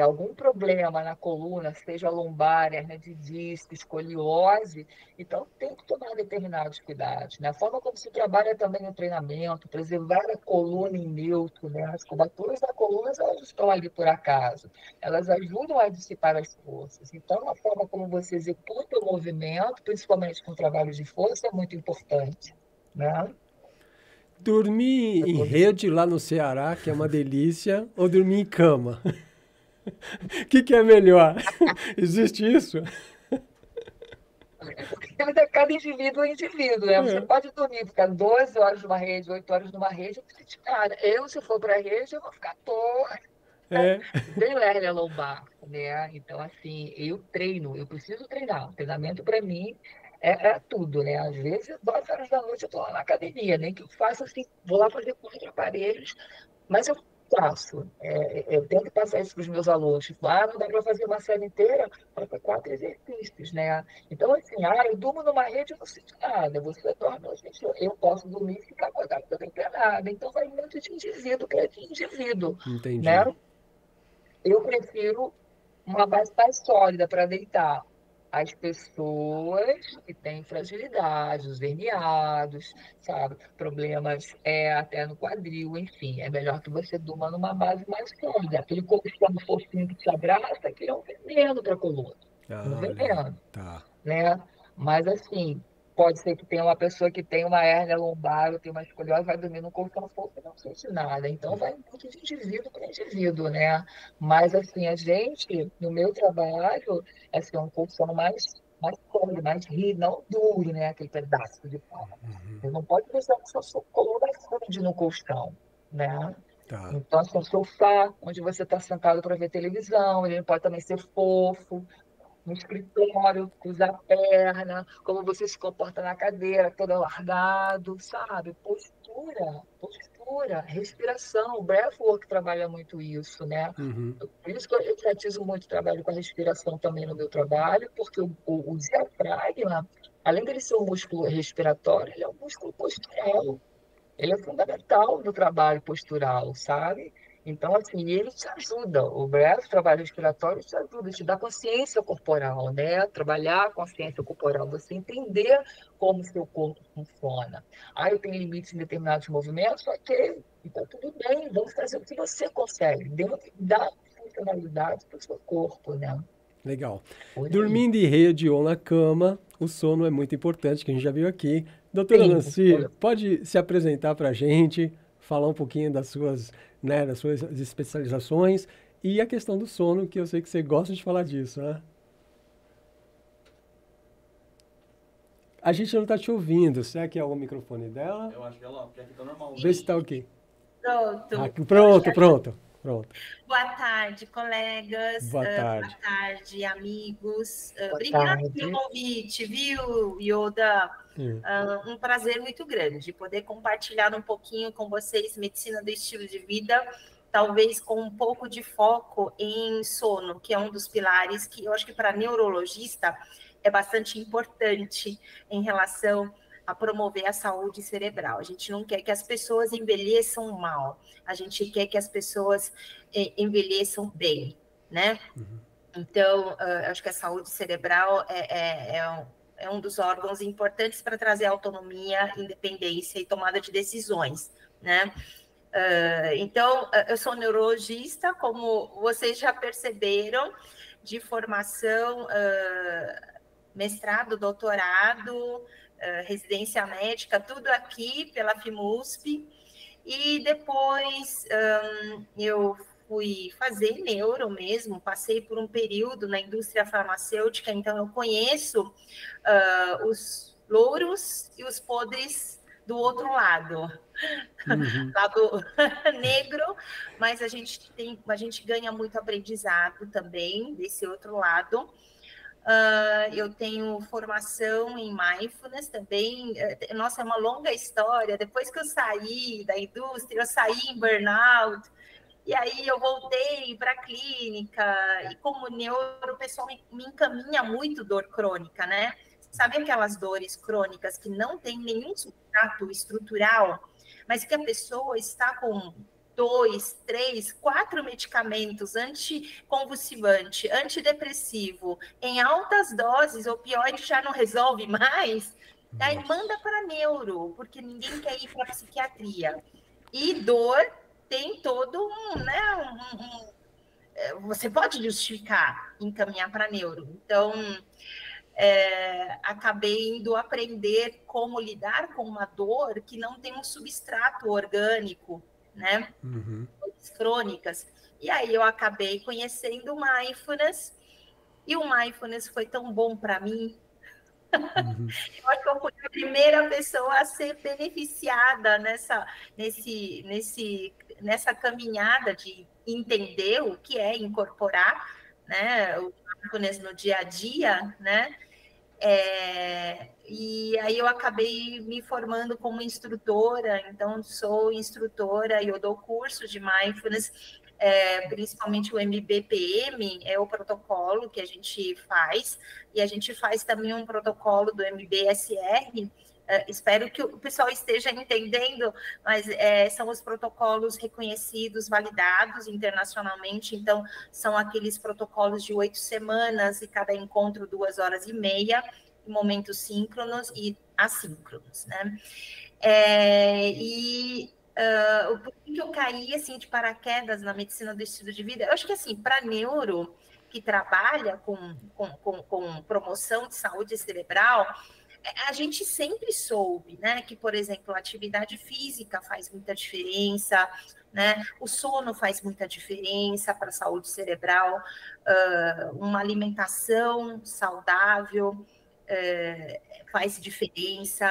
algum problema na coluna, seja lombar, hernia de disco, escoliose, então tem que tomar determinados cuidados, né? A forma como se trabalha também no treinamento, preservar a coluna em neutro, né? As curvaturas da coluna, elas estão ali por acaso, elas ajudam a dissipar as forças. Então, a forma como você executa o movimento, principalmente com trabalho de força, é muito importante, né? Dormir em rede lá no Ceará, que é uma delícia, ou dormir em cama? O que é melhor? Existe isso? Cada indivíduo é indivíduo, né? Você pode dormir, ficar 12 horas numa rede, 8 horas numa rede, cara, se for para a rede, eu vou ficar torta, É. bem hérnia lombar, né? Então, assim, eu treino, eu preciso treinar. O treinamento, para mim, é tudo, né? Às vezes, 2 horas da noite, eu estou lá na academia, nem que eu faça assim, vou lá fazer 4 aparelhos, mas eu faço. Eu tento passar isso para os meus alunos. Tipo, não dá para fazer uma série inteira, para 4 exercícios, né? Então, assim, eu durmo numa rede, eu não sinto nada. Você dorme, eu posso dormir e ficar acordado também para nada. Então, vai muito de indivíduo para indivíduo, Entendi. né? Eu prefiro uma base mais sólida para deitar. As pessoas que têm fragilidade, os herniados, sabe? Problemas até no quadril, enfim. É melhor que você durma numa base mais sólida. Aquele colchão fofinho que te abraça, aquele é um veneno para a coluna. Um Olha aí. veneno, Tá. né? Mas, assim, pode ser que tenha uma pessoa que tem uma hérnia lombar, ou tem uma escoliose, vai dormir no colchão fofo e não sente nada. Então, vai muito de indivíduo para indivíduo, né? Mas, assim, a gente, no meu trabalho, assim, é um colchão mais sólido, mais rígido, não duro, né? Aquele pedaço de pau. Você não pode deixar que sua coluna funde no colchão, né? Tá. Então, assim, o sofá, onde você está sentado para ver televisão, ele pode também ser fofo, no escritório, cruzar a perna, como você se comporta na cadeira, todo alargado, sabe? Postura, respiração. O breathwork trabalha muito isso, né? Uhum. Por isso que eu enfatizo muito o trabalho com a respiração também no meu trabalho, porque o diafragma, além dele ser um músculo respiratório, ele é um músculo postural. ele é fundamental no trabalho postural, sabe? Então, assim, ele te ajuda, o braço, o trabalho respiratório te ajuda, te dá consciência corporal, né? Trabalhar a consciência corporal, você entender como o seu corpo funciona. Ah, eu tenho limite em determinados movimentos, ok, então tudo bem, vamos fazer o que você consegue, dentro da funcionalidade do seu corpo, né? Legal. Por aí. Dormindo em rede ou na cama, o sono é muito importante, que a gente já viu aqui. Doutora Sim, Nancy, pode se apresentar para a gente, falar um pouquinho das suas, né, das suas especializações e a questão do sono, que eu sei que você gosta de falar disso, né? A gente não está te ouvindo. Será que é o microfone dela? Eu acho que ela, porque aqui tá normal. Vê se está ok. Pronto. Pronto. Boa tarde, colegas. Boa Boa tarde. tarde, amigos. boa Obrigada tarde. pelo convite, viu, Yoda? Sim. Um prazer muito grande poder compartilhar um pouquinho com vocês medicina do estilo de vida, talvez com um pouco de foco em sono, que é um dos pilares que eu acho que para neurologista é bastante importante em relação a promover a saúde cerebral. A gente não quer que as pessoas envelheçam mal, a gente quer que as pessoas envelheçam bem, né? Então, acho que a saúde cerebral é um dos órgãos importantes para trazer autonomia, independência e tomada de decisões, né? Então, eu sou neurologista, como vocês já perceberam, de formação, mestrado, doutorado, residência médica, tudo aqui pela FIMUSP. E depois eu fui fazer neuro mesmo, passei por um período na indústria farmacêutica, então eu conheço os louros e os podres do outro lado, lado negro, mas a gente ganha muito aprendizado também desse outro lado. Eu tenho formação em mindfulness também. Nossa, é uma longa história. Depois que eu saí da indústria, eu saí em burnout, e aí eu voltei para a clínica, e como neuro, o pessoal me encaminha muito dor crônica, né? Sabe aquelas dores crônicas que não tem nenhum substrato estrutural, mas que a pessoa está com 2, 3, 4 medicamentos anticonvulsivante, antidepressivo, em altas doses, opioide já não resolve mais, daí manda para neuro, porque ninguém quer ir para psiquiatria. E dor tem todo você pode justificar encaminhar para neuro. Então, acabei indo aprender como lidar com uma dor que não tem um substrato orgânico, né? Dores crônicas. E aí eu acabei conhecendo o mindfulness, e o mindfulness foi tão bom para mim. Eu acho que eu fui a primeira pessoa a ser beneficiada nessa caminhada de entender o que é incorporar, né, o mindfulness no dia a dia, né? E aí eu acabei me formando como instrutora, então sou instrutora e eu dou curso de mindfulness, principalmente o MBPM, é o protocolo que a gente faz, e a gente faz também um protocolo do MBSR. Espero que o pessoal esteja entendendo, mas são os protocolos reconhecidos, validados internacionalmente, então são aqueles protocolos de 8 semanas e cada encontro 2 horas e meia, em momentos síncronos e assíncronos, né? Por que eu caí assim de paraquedas na medicina do estilo de vida? Eu acho que assim, para neuro que trabalha com promoção de saúde cerebral, a gente sempre soube, né, que, por exemplo, a atividade física faz muita diferença, né, o sono faz muita diferença para a saúde cerebral, uma alimentação saudável faz diferença,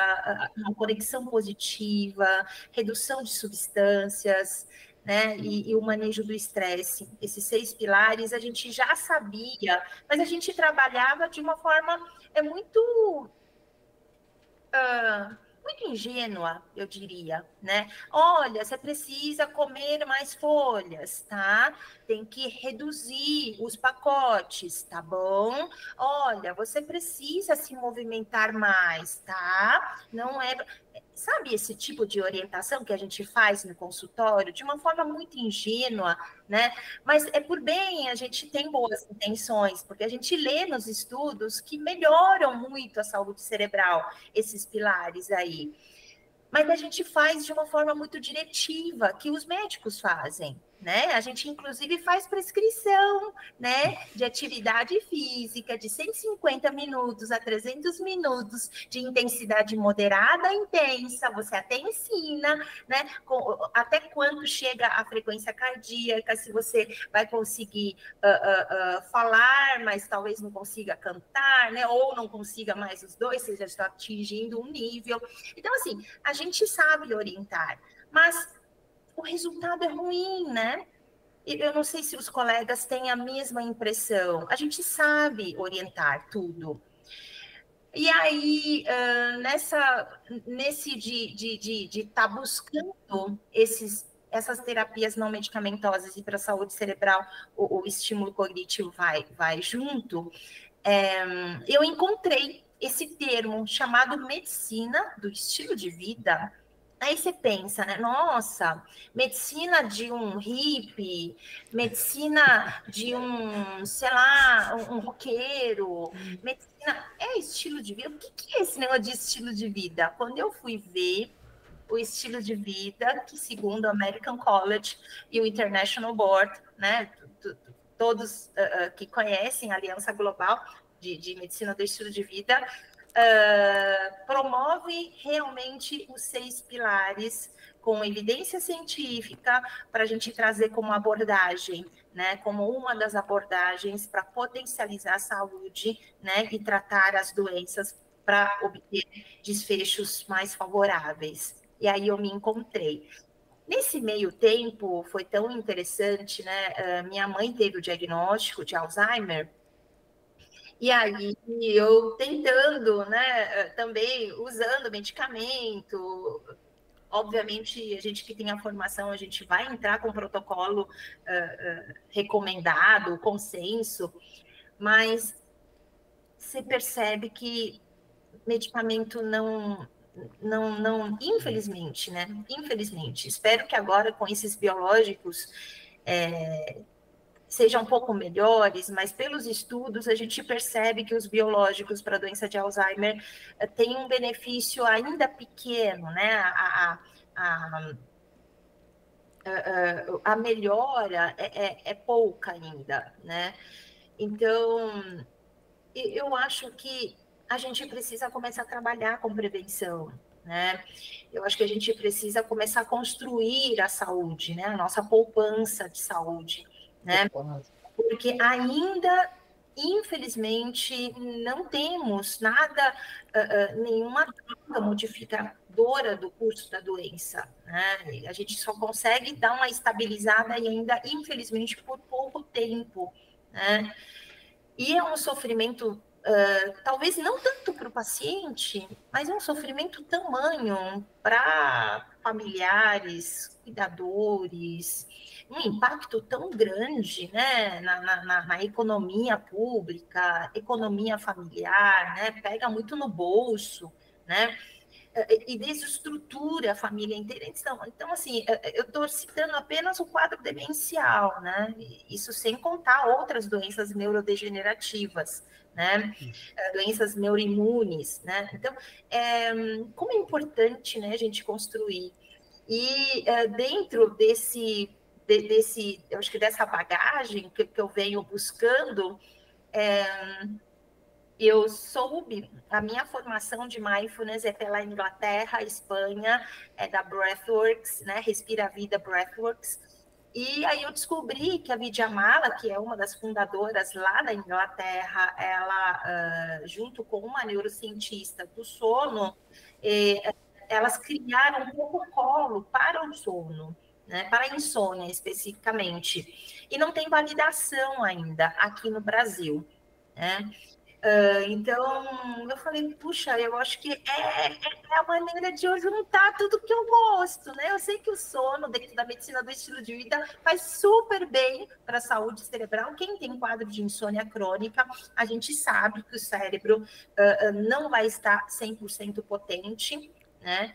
uma conexão positiva, redução de substâncias, né, e o manejo do estresse. Esses 6 pilares a gente já sabia, mas a gente trabalhava de uma forma muito ingênua, eu diria, né? Olha, você precisa comer mais folhas, tá? Tem que reduzir os pacotes, tá bom? Olha, você precisa se movimentar mais, tá? Não é sabe esse tipo de orientação que a gente faz no consultório, de uma forma muito ingênua, né? Mas é por bem, a gente tem boas intenções, porque a gente lê nos estudos que melhoram muito a saúde cerebral, esses pilares aí. Mas a gente faz de uma forma muito diretiva, que os médicos fazem, né? A gente, inclusive, faz prescrição, né, de atividade física de 150 minutos a 300 minutos de intensidade moderada a intensa. Você até ensina, né, até quanto chega a frequência cardíaca, se você vai conseguir falar, mas talvez não consiga cantar, né, ou não consiga mais os dois, você já está atingindo um nível. Então, assim, a gente sabe orientar, mas o resultado é ruim, né? Eu não sei se os colegas têm a mesma impressão. A gente sabe orientar tudo. E aí, nesse de estar buscando essas terapias não medicamentosas e para a saúde cerebral, o estímulo cognitivo vai junto, eu encontrei esse termo chamado medicina do estilo de vida. Aí você pensa, né? Nossa, medicina de um hippie, medicina de um, sei lá, um roqueiro, medicina é estilo de vida. O que é esse negócio de estilo de vida? Quando eu fui ver o estilo de vida, que segundo o American College e o International Board, né? Todos que conhecem a Aliança Global de Medicina do Estilo de Vida, promove realmente os 6 pilares com evidência científica para a gente trazer como abordagem, né, como uma das abordagens para potencializar a saúde, né, e tratar as doenças para obter desfechos mais favoráveis. E aí eu me encontrei. Nesse meio tempo, foi tão interessante, né? Minha mãe teve o diagnóstico de Alzheimer, e aí eu tentando, né, também usando medicamento. Obviamente, a gente que tem a formação, a gente vai entrar com o protocolo recomendado, consenso, mas você percebe que medicamento não, infelizmente, né? Infelizmente. Espero que agora com esses biológicos sejam um pouco melhores, mas pelos estudos a gente percebe que os biológicos para a doença de Alzheimer têm um benefício ainda pequeno, né? A melhora é pouca ainda, né? Então, eu acho que a gente precisa começar a trabalhar com prevenção, né? Eu acho que a gente precisa começar a construir a saúde, né? A nossa poupança de saúde, né? Porque ainda, infelizmente, não temos nada, nenhuma droga modificadora do curso da doença, né? A gente só consegue dar uma estabilizada e ainda, infelizmente, por pouco tempo, né? E é um sofrimento, talvez não tanto para o paciente, mas é um sofrimento tamanho para familiares, cuidadores, um impacto tão grande, né, na economia pública, economia familiar, né, pega muito no bolso, né, e desestrutura a família inteira. Então assim, eu estou citando apenas o quadro demencial, né? Isso sem contar outras doenças neurodegenerativas, né? Doenças neuroimunes, né? Então, como é importante, né, a gente construir. E dentro eu acho que dessa bagagem que eu venho buscando, eu soube, a minha formação de mindfulness é pela Inglaterra, Espanha, é da Breathworks, né? Respira a Vida Breathworks. E aí eu descobri que a Vidya Mala, que é uma das fundadoras lá da Inglaterra, ela, junto com uma neurocientista do sono, elas criaram um protocolo para o sono, né? Para a insônia especificamente. E não tem validação ainda aqui no Brasil, né? Então, eu falei, puxa, eu acho que é a maneira de eu juntar tudo que eu gosto, né? Eu sei que o sono, dentro da medicina do estilo de vida, faz super bem para a saúde cerebral. Quem tem quadro de insônia crônica, a gente sabe que o cérebro não vai estar 100% potente, né?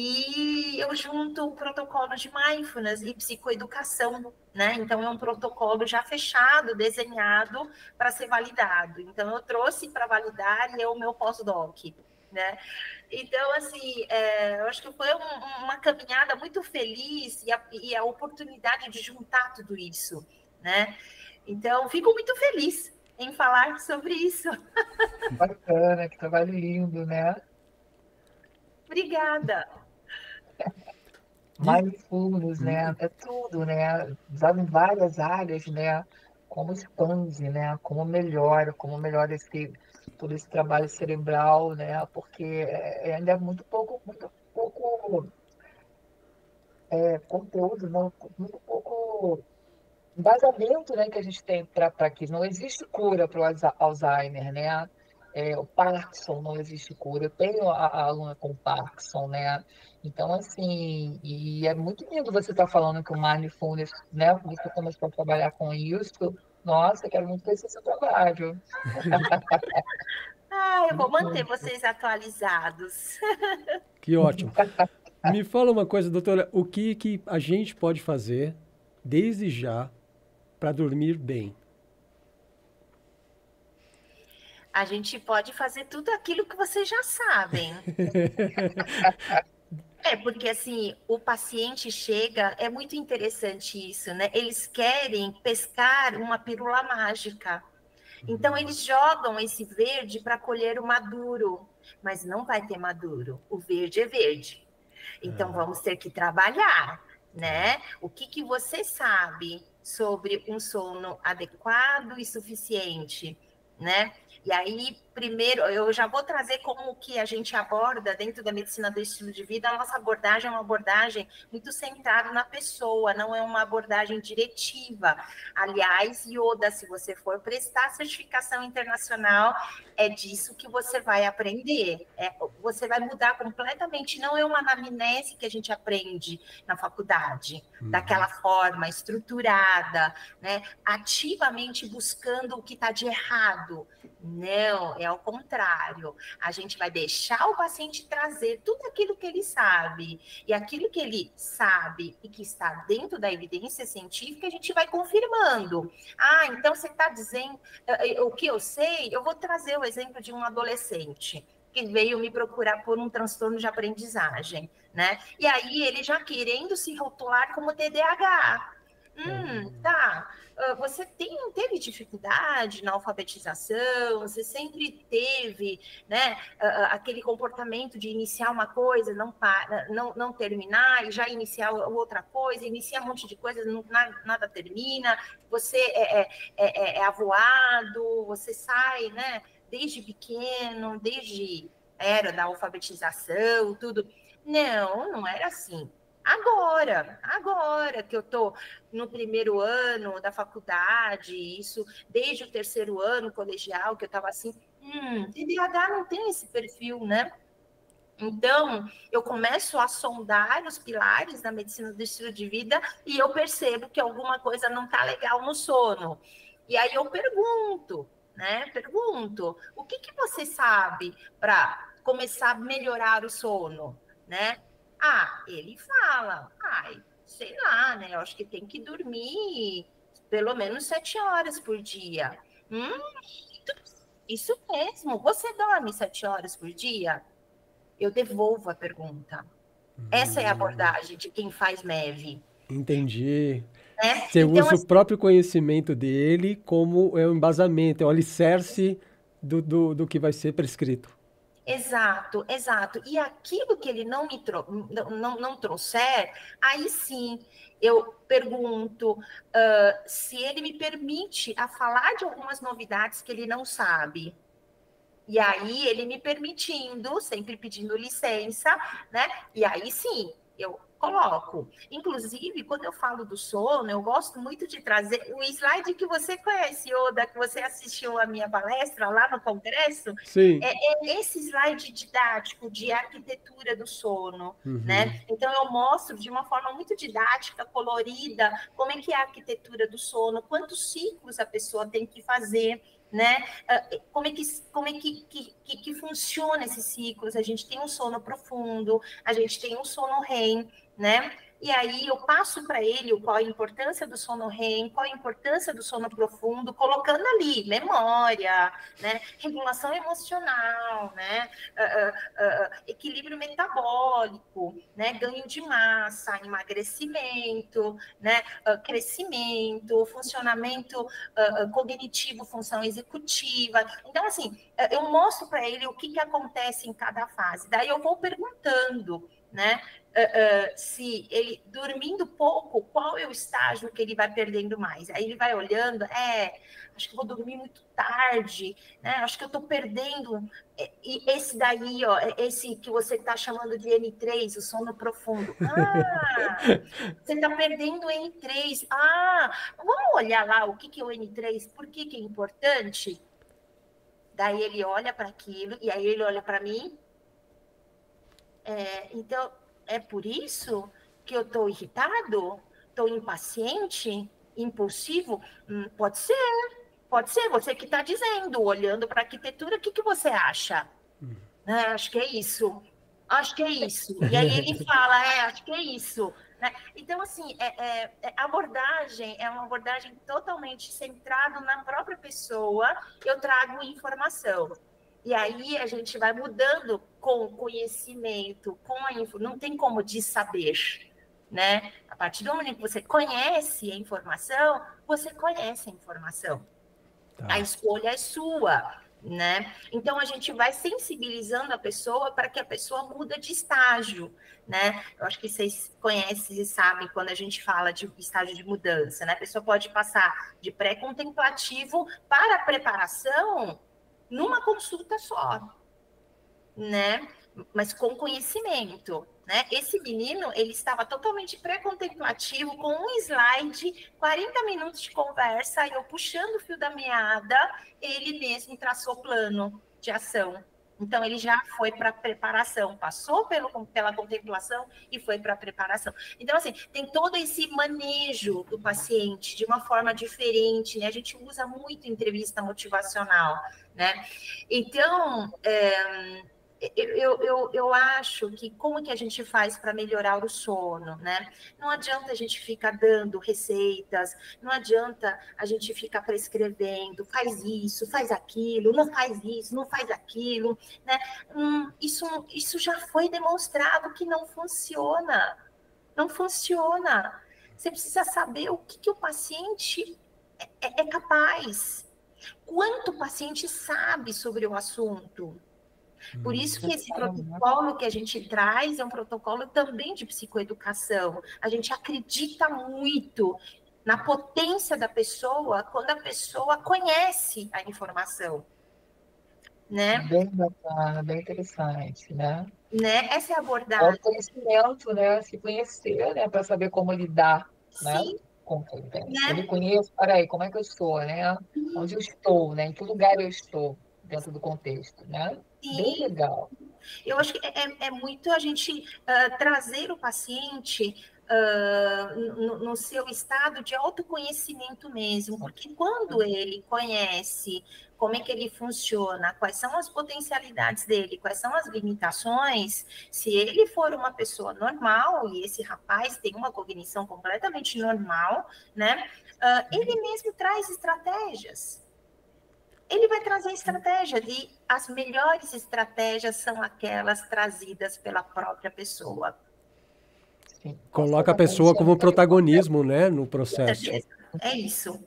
E eu junto o protocolo de mindfulness e psicoeducação, né? Então, é um protocolo já fechado, desenhado para ser validado. Então, eu trouxe para validar e é o meu pós-doc, né? Então, assim, eu acho que foi uma caminhada muito feliz e a oportunidade de juntar tudo isso, né? Então, fico muito feliz em falar sobre isso. Bacana, que trabalho lindo, né? Obrigada. E, Mindfulness, né? É tudo, né? Usado em várias áreas, né? Como expande, né? Como melhora todo esse trabalho cerebral, né? Porque ainda é muito pouco conteúdo, não, muito pouco embasamento, né, que a gente tem para que não existe cura para o Alzheimer, né? O Parkinson não existe cura. Eu tenho a aluna com Parkinson, né? Então, assim, e é muito lindo você estar falando que o Mindfulness, né? Você começou a trabalhar com isso. Nossa, eu quero muito conhecer seu trabalho. Eu vou manter vocês atualizados. que ótimo. Me fala uma coisa, doutora, o que a gente pode fazer desde já para dormir bem? A gente pode fazer tudo aquilo que vocês já sabem. Porque assim, o paciente chega, é muito interessante isso, né? Eles querem pescar uma pílula mágica. Então, eles jogam esse verde para colher o maduro, mas não vai ter maduro. O verde é verde. Então, vamos ter que trabalhar, né? O que você sabe sobre um sono adequado e suficiente, né? E aí, primeiro, eu já vou trazer como que a gente aborda dentro da medicina do estilo de vida. A nossa abordagem é uma abordagem muito centrada na pessoa, não é uma abordagem diretiva. Aliás, Yoda, se você for prestar certificação internacional, é disso que você vai aprender. Você vai mudar completamente. Não é uma anamnese que a gente aprende na faculdade, daquela forma estruturada, né? Ativamente buscando o que está de errado. Não, é ao contrário. A gente vai deixar o paciente trazer tudo aquilo que ele sabe. E aquilo que ele sabe e que está dentro da evidência científica, a gente vai confirmando. Então você está dizendo o que eu sei, eu vou trazer o exemplo de um adolescente que veio me procurar por um transtorno de aprendizagem, né? E aí ele já querendo se rotular como TDAH. Tá. Você teve dificuldade na alfabetização? Você sempre teve, né, aquele comportamento de iniciar uma coisa, não terminar e já iniciar outra coisa, inicia um monte de coisa, nada termina. Você é avoado, você sai, né, desde pequeno, desde a era da alfabetização, tudo. Não era assim. Agora que eu estou no primeiro ano da faculdade, isso desde o terceiro ano colegial, que eu estava assim, TDAH não tem esse perfil, né? Então, eu começo a sondar os pilares da medicina do estilo de vida e eu percebo que alguma coisa não está legal no sono. E aí eu pergunto, né? O que você sabe para começar a melhorar o sono, né? Ele fala, sei lá, né? Eu acho que tem que dormir pelo menos 7 horas por dia. Isso mesmo. Você dorme 7 horas por dia? Eu devolvo a pergunta. Essa é a abordagem de quem faz MEV. Entendi. Né? Você Então, usa o próprio conhecimento dele como o embasamento, é o alicerce do que vai ser prescrito. Exato. E aquilo que ele não trouxer, aí sim eu pergunto se ele me permite a falar de algumas novidades que ele não sabe. E aí ele me permitindo, sempre pedindo licença, né? E aí sim, eu coloco. Inclusive, quando eu falo do sono, eu gosto muito de trazer o slide que você conhece, Oda, que você assistiu a minha palestra lá no congresso. Sim. É esse slide didático de arquitetura do sono, né? Então eu mostro de uma forma muito didática, colorida, como é que é a arquitetura do sono, quantos ciclos a pessoa tem que fazer, né? Como é que funciona esses ciclos? A gente tem um sono profundo, a gente tem um sono REM, né? E aí eu passo para ele qual a importância do sono REM, qual a importância do sono profundo, colocando ali memória, né? Regulação emocional, né? Equilíbrio metabólico, né? Ganho de massa, emagrecimento, né? Crescimento, funcionamento cognitivo, função executiva. Então, assim, eu mostro para ele o que acontece em cada fase. Daí eu vou perguntando, né? Se ele dormindo pouco, qual é o estágio que ele vai perdendo mais? Aí ele vai olhando, acho que vou dormir muito tarde, né? Acho que eu estou perdendo. E esse daí, ó, esse que você está chamando de N3, o sono profundo. Você está perdendo o N3. Vamos olhar lá o que é o N3, por que é importante? Daí ele olha para aquilo, e aí ele olha para mim. Então, é por isso que eu estou irritado? Estou impaciente? Impulsivo? Pode ser, você que está dizendo, olhando para a arquitetura, o que você acha? Acho que é isso. E aí ele fala, acho que é isso. Né? Então, assim, a abordagem é uma abordagem totalmente centrada na própria pessoa. Eu trago informação. E aí a gente vai mudando com o conhecimento, não tem como saber, né? A partir do momento que você conhece a informação, você conhece a informação. Tá. A escolha é sua, né? Então a gente vai sensibilizando a pessoa para que a pessoa muda de estágio, né? Eu acho que vocês conhecem e sabem quando a gente fala de estágio de mudança, né? A pessoa pode passar de pré-contemplativo para preparação numa consulta só, né? Mas com conhecimento, né? Esse menino, ele estava totalmente pré-contemplativo, com um slide, 40 minutos de conversa, eu puxando o fio da meada, ele mesmo traçou plano de ação. Então, ele já foi para a preparação, passou pela contemplação e foi para a preparação. Então, assim, tem todo esse manejo do paciente de uma forma diferente, né? A gente usa muito entrevista motivacional, né? Então, eu acho que como que a gente faz para melhorar o sono, né? Não adianta a gente ficar dando receitas, não adianta a gente ficar prescrevendo, faz isso, faz aquilo, não faz isso, não faz aquilo, né? Isso já foi demonstrado que não funciona. Não funciona. Você precisa saber o que o paciente é capaz. Quanto o paciente sabe sobre o assunto. Por isso que esse protocolo que a gente traz é um protocolo também de psicoeducação. A gente acredita muito na potência da pessoa quando a pessoa conhece a informação. Né? Bem bacana, bem interessante, né? Essa é a abordagem. O conhecimento, né? Se conhecer, né? Para saber como lidar, né? Sim. Eu me conheço, peraí, como é que eu estou, né? Onde eu estou, né? Em que lugar eu estou dentro do contexto, né? Sim. Bem legal. Eu acho que é muito a gente trazer o paciente no seu estado de autoconhecimento mesmo, porque quando ele conhece como é que ele funciona, quais são as potencialidades dele, quais são as limitações, se ele for uma pessoa normal, e esse rapaz tem uma cognição completamente normal, né? Ele mesmo traz estratégias. Ele vai trazer estratégia, e as melhores estratégias são aquelas trazidas pela própria pessoa. Sim. Coloca a pessoa como protagonismo, né, no processo. É isso.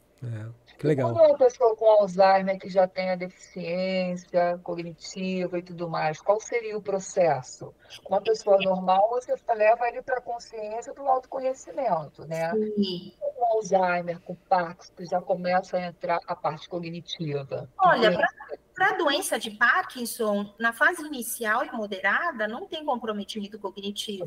Que legal. Quando é uma pessoa com Alzheimer que já tem a deficiência cognitiva e tudo mais, qual seria o processo? Uma pessoa normal, você leva ele para a consciência do autoconhecimento, né? Sim. Com Alzheimer, com Parkinson, já começa a entrar a parte cognitiva. Olha, para a doença de Parkinson, na fase inicial e moderada, não tem comprometimento cognitivo.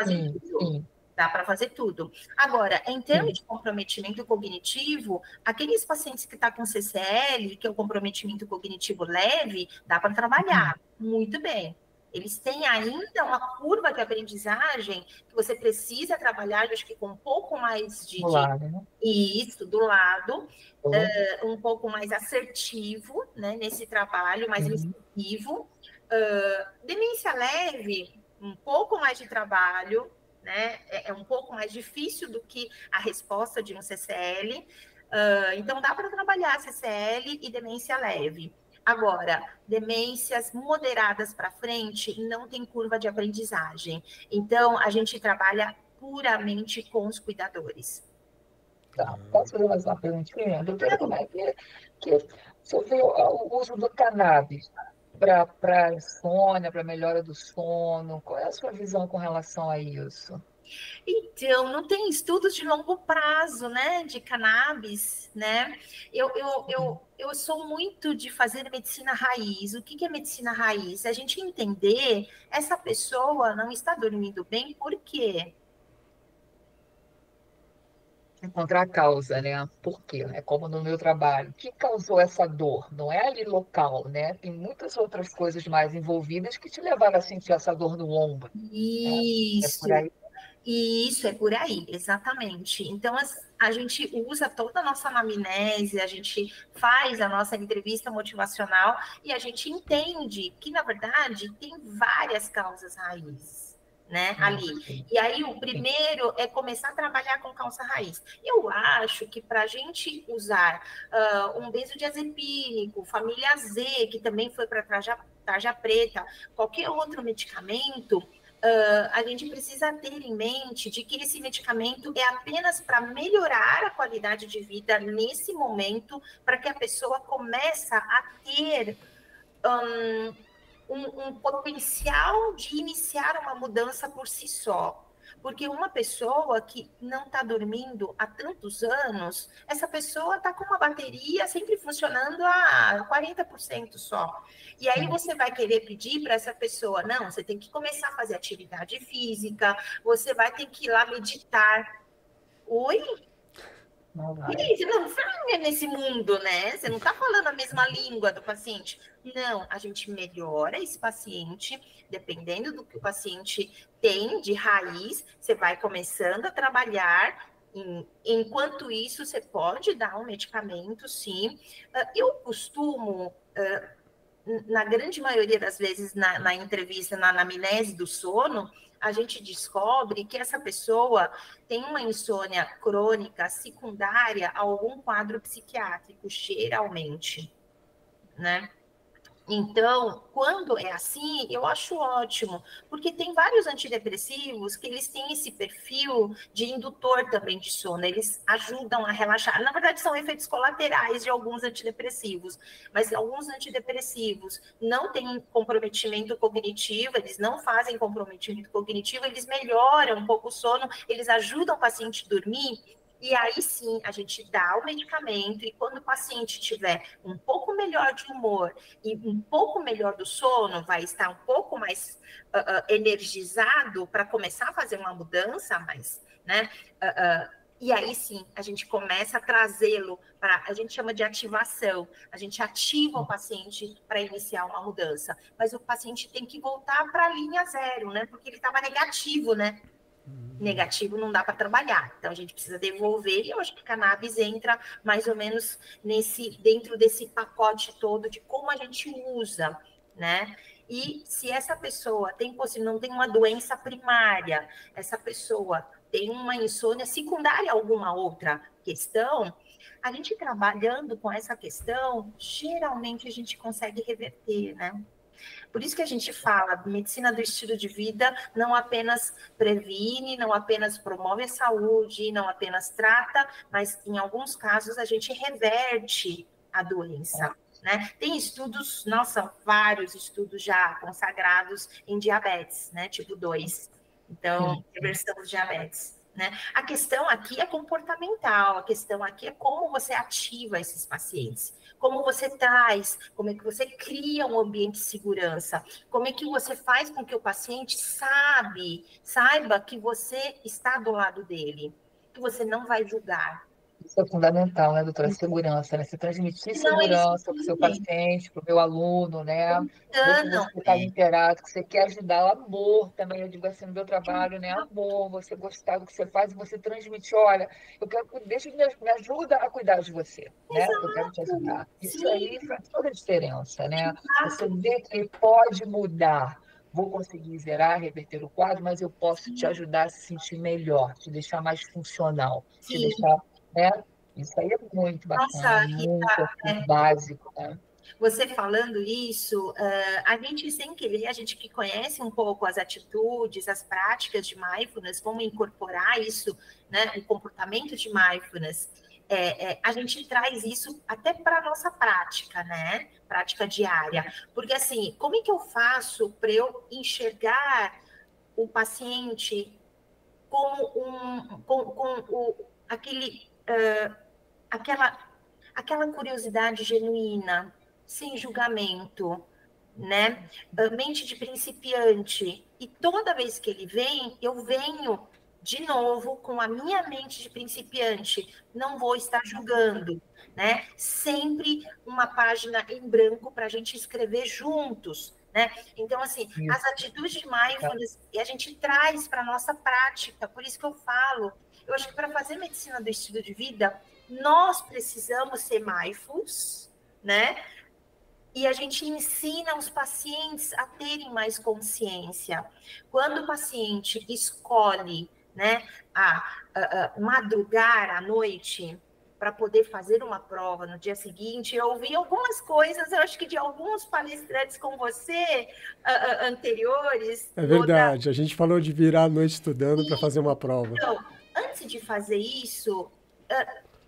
Sim. Dá para fazer tudo. Agora, em termos de comprometimento cognitivo, aqueles pacientes que estão com CCL, que é o comprometimento cognitivo leve, dá para trabalhar muito bem. Eles têm ainda uma curva de aprendizagem que você precisa trabalhar, acho que com um pouco mais Do lado, né? isso, do lado, Então, um pouco mais assertivo, né, nesse trabalho, mais uhum. incisivo. Demência leve, um pouco mais de trabalho, né, é um pouco mais difícil do que a resposta de um CCL. Então, dá para trabalhar CCL e demência leve. Agora, demências moderadas para frente não tem curva de aprendizagem. Então, a gente trabalha puramente com os cuidadores. Tá. Posso fazer mais uma perguntinha? Doutora, como é que você vê o uso do cannabis para insônia, para melhora do sono? Qual é a sua visão com relação a isso? Então, não tem estudos de longo prazo, né, de cannabis, né? Eu sou muito de fazer medicina raiz. O que é medicina raiz? A gente entender essa pessoa não está dormindo bem, por quê? Encontrar a causa, né? Por quê? É como no meu trabalho. O que causou essa dor? Não é ali local, né? Tem muitas outras coisas mais envolvidas que te levaram a sentir essa dor no ombro, né? É por Isso, aí. isso é por aí, exatamente. Então, a gente usa toda a nossa anamnese, a gente faz a nossa entrevista motivacional e a gente entende que, na verdade, tem várias causas raízes, né, ali. Sim, E aí, o sim. primeiro é começar a trabalhar com causa raiz. Eu acho que para a gente usar um benzodiazepínico, família Z, que também foi para tarja preta, qualquer outro medicamento, a gente precisa ter em mente de que esse medicamento é apenas para melhorar a qualidade de vida nesse momento, para que a pessoa comece a ter um potencial de iniciar uma mudança por si só. Porque uma pessoa que não está dormindo há tantos anos, essa pessoa está com uma bateria sempre funcionando a 40% só. E aí você vai querer pedir para essa pessoa, não, você tem que começar a fazer atividade física, você vai ter que ir lá meditar. Oi? Não vai. E você não está nesse mundo, né? Você não está falando a mesma língua do paciente. Não, a gente melhora esse paciente, dependendo do que o paciente tem de raiz, você vai começando a trabalhar. Enquanto isso, você pode dar um medicamento, sim. Eu costumo, na grande maioria das vezes, na entrevista, na anamnese do sono, a gente descobre que essa pessoa tem uma insônia crônica secundária a algum quadro psiquiátrico, geralmente, né? Então, quando é assim, eu acho ótimo, porque tem vários antidepressivos que eles têm esse perfil de indutor também de sono, eles ajudam a relaxar. Na verdade, são efeitos colaterais de alguns antidepressivos, mas alguns antidepressivos não têm comprometimento cognitivo, eles não fazem comprometimento cognitivo, eles melhoram um pouco o sono, eles ajudam o paciente a dormir. E aí sim, a gente dá o medicamento, e quando o paciente tiver um pouco melhor de humor e um pouco melhor do sono, vai estar um pouco mais energizado para começar a fazer uma mudança, mas, né? E aí sim, a gente começa a trazê-lo para, a gente chama de ativação, a gente ativa o paciente para iniciar uma mudança, mas o paciente tem que voltar para a linha zero, né? Porque ele estava negativo, né? Negativo não dá para trabalhar, então a gente precisa devolver, e eu acho que cannabis entra mais ou menos dentro desse pacote todo de como a gente usa, né? E se essa pessoa não tem uma doença primária, essa pessoa tem uma insônia secundária a alguma outra questão, a gente trabalhando com essa questão, geralmente a gente consegue reverter, né? Por isso que a gente fala, medicina do estilo de vida não apenas previne, não apenas promove a saúde, não apenas trata, mas em alguns casos a gente reverte a doença. Né? Tem estudos, nossa, vários estudos já consagrados em diabetes, né? Tipo 2. Então, reversão de diabetes. Né? A questão aqui é comportamental, a questão aqui é como você ativa esses pacientes, como você traz, como é que você cria um ambiente de segurança, como é que você faz com que o paciente saiba que você está do lado dele, que você não vai julgar. Isso é fundamental, né, doutora? Segurança, né? Você transmitir Não, é isso segurança para o seu aqui. paciente, para o meu aluno, né? Ver que Engano. você está inteirado, que você quer ajudar, amor também, eu digo assim, no meu trabalho, né? Amor, você gostar do que você faz e você transmitir, olha, eu quero, me ajuda a cuidar de você, né? Eu quero te Exato. ajudar. Isso Sim, aí faz toda a diferença, né? Você exato. vê que pode mudar. Vou conseguir zerar, reverter o quadro, mas eu posso te Sim, ajudar a se sentir melhor, te deixar mais funcional, te sim. deixar, né? Isso aí é muito bacana, Nossa, muito Rita, assim, básico, né? você falando isso, a gente sem querer, a gente que conhece um pouco as atitudes, as práticas de mindfulness, como incorporar isso, né, o comportamento de mindfulness, a gente traz isso até para a nossa prática, né, prática diária, porque assim, como é que eu faço para eu enxergar o paciente como aquele, aquela, aquela curiosidade genuína, sem julgamento, né? Mente de principiante. E toda vez que ele vem, eu venho de novo com a minha mente de principiante. Não vou estar julgando, né? Sempre uma página em branco para a gente escrever juntos. Né? Então, assim, as Isso, atitudes de mindfulness e a gente traz para a nossa prática, por isso que eu falo, eu acho que para fazer medicina do estilo de vida, nós precisamos ser mindfuls, né? E a gente ensina os pacientes a terem mais consciência. Quando o paciente escolhe, né, a madrugar à noite para poder fazer uma prova no dia seguinte, eu ouvi algumas coisas, eu acho que de alguns palestrantes com você anteriores, É verdade, a gente falou de virar a noite estudando para fazer uma prova. então, antes de fazer isso,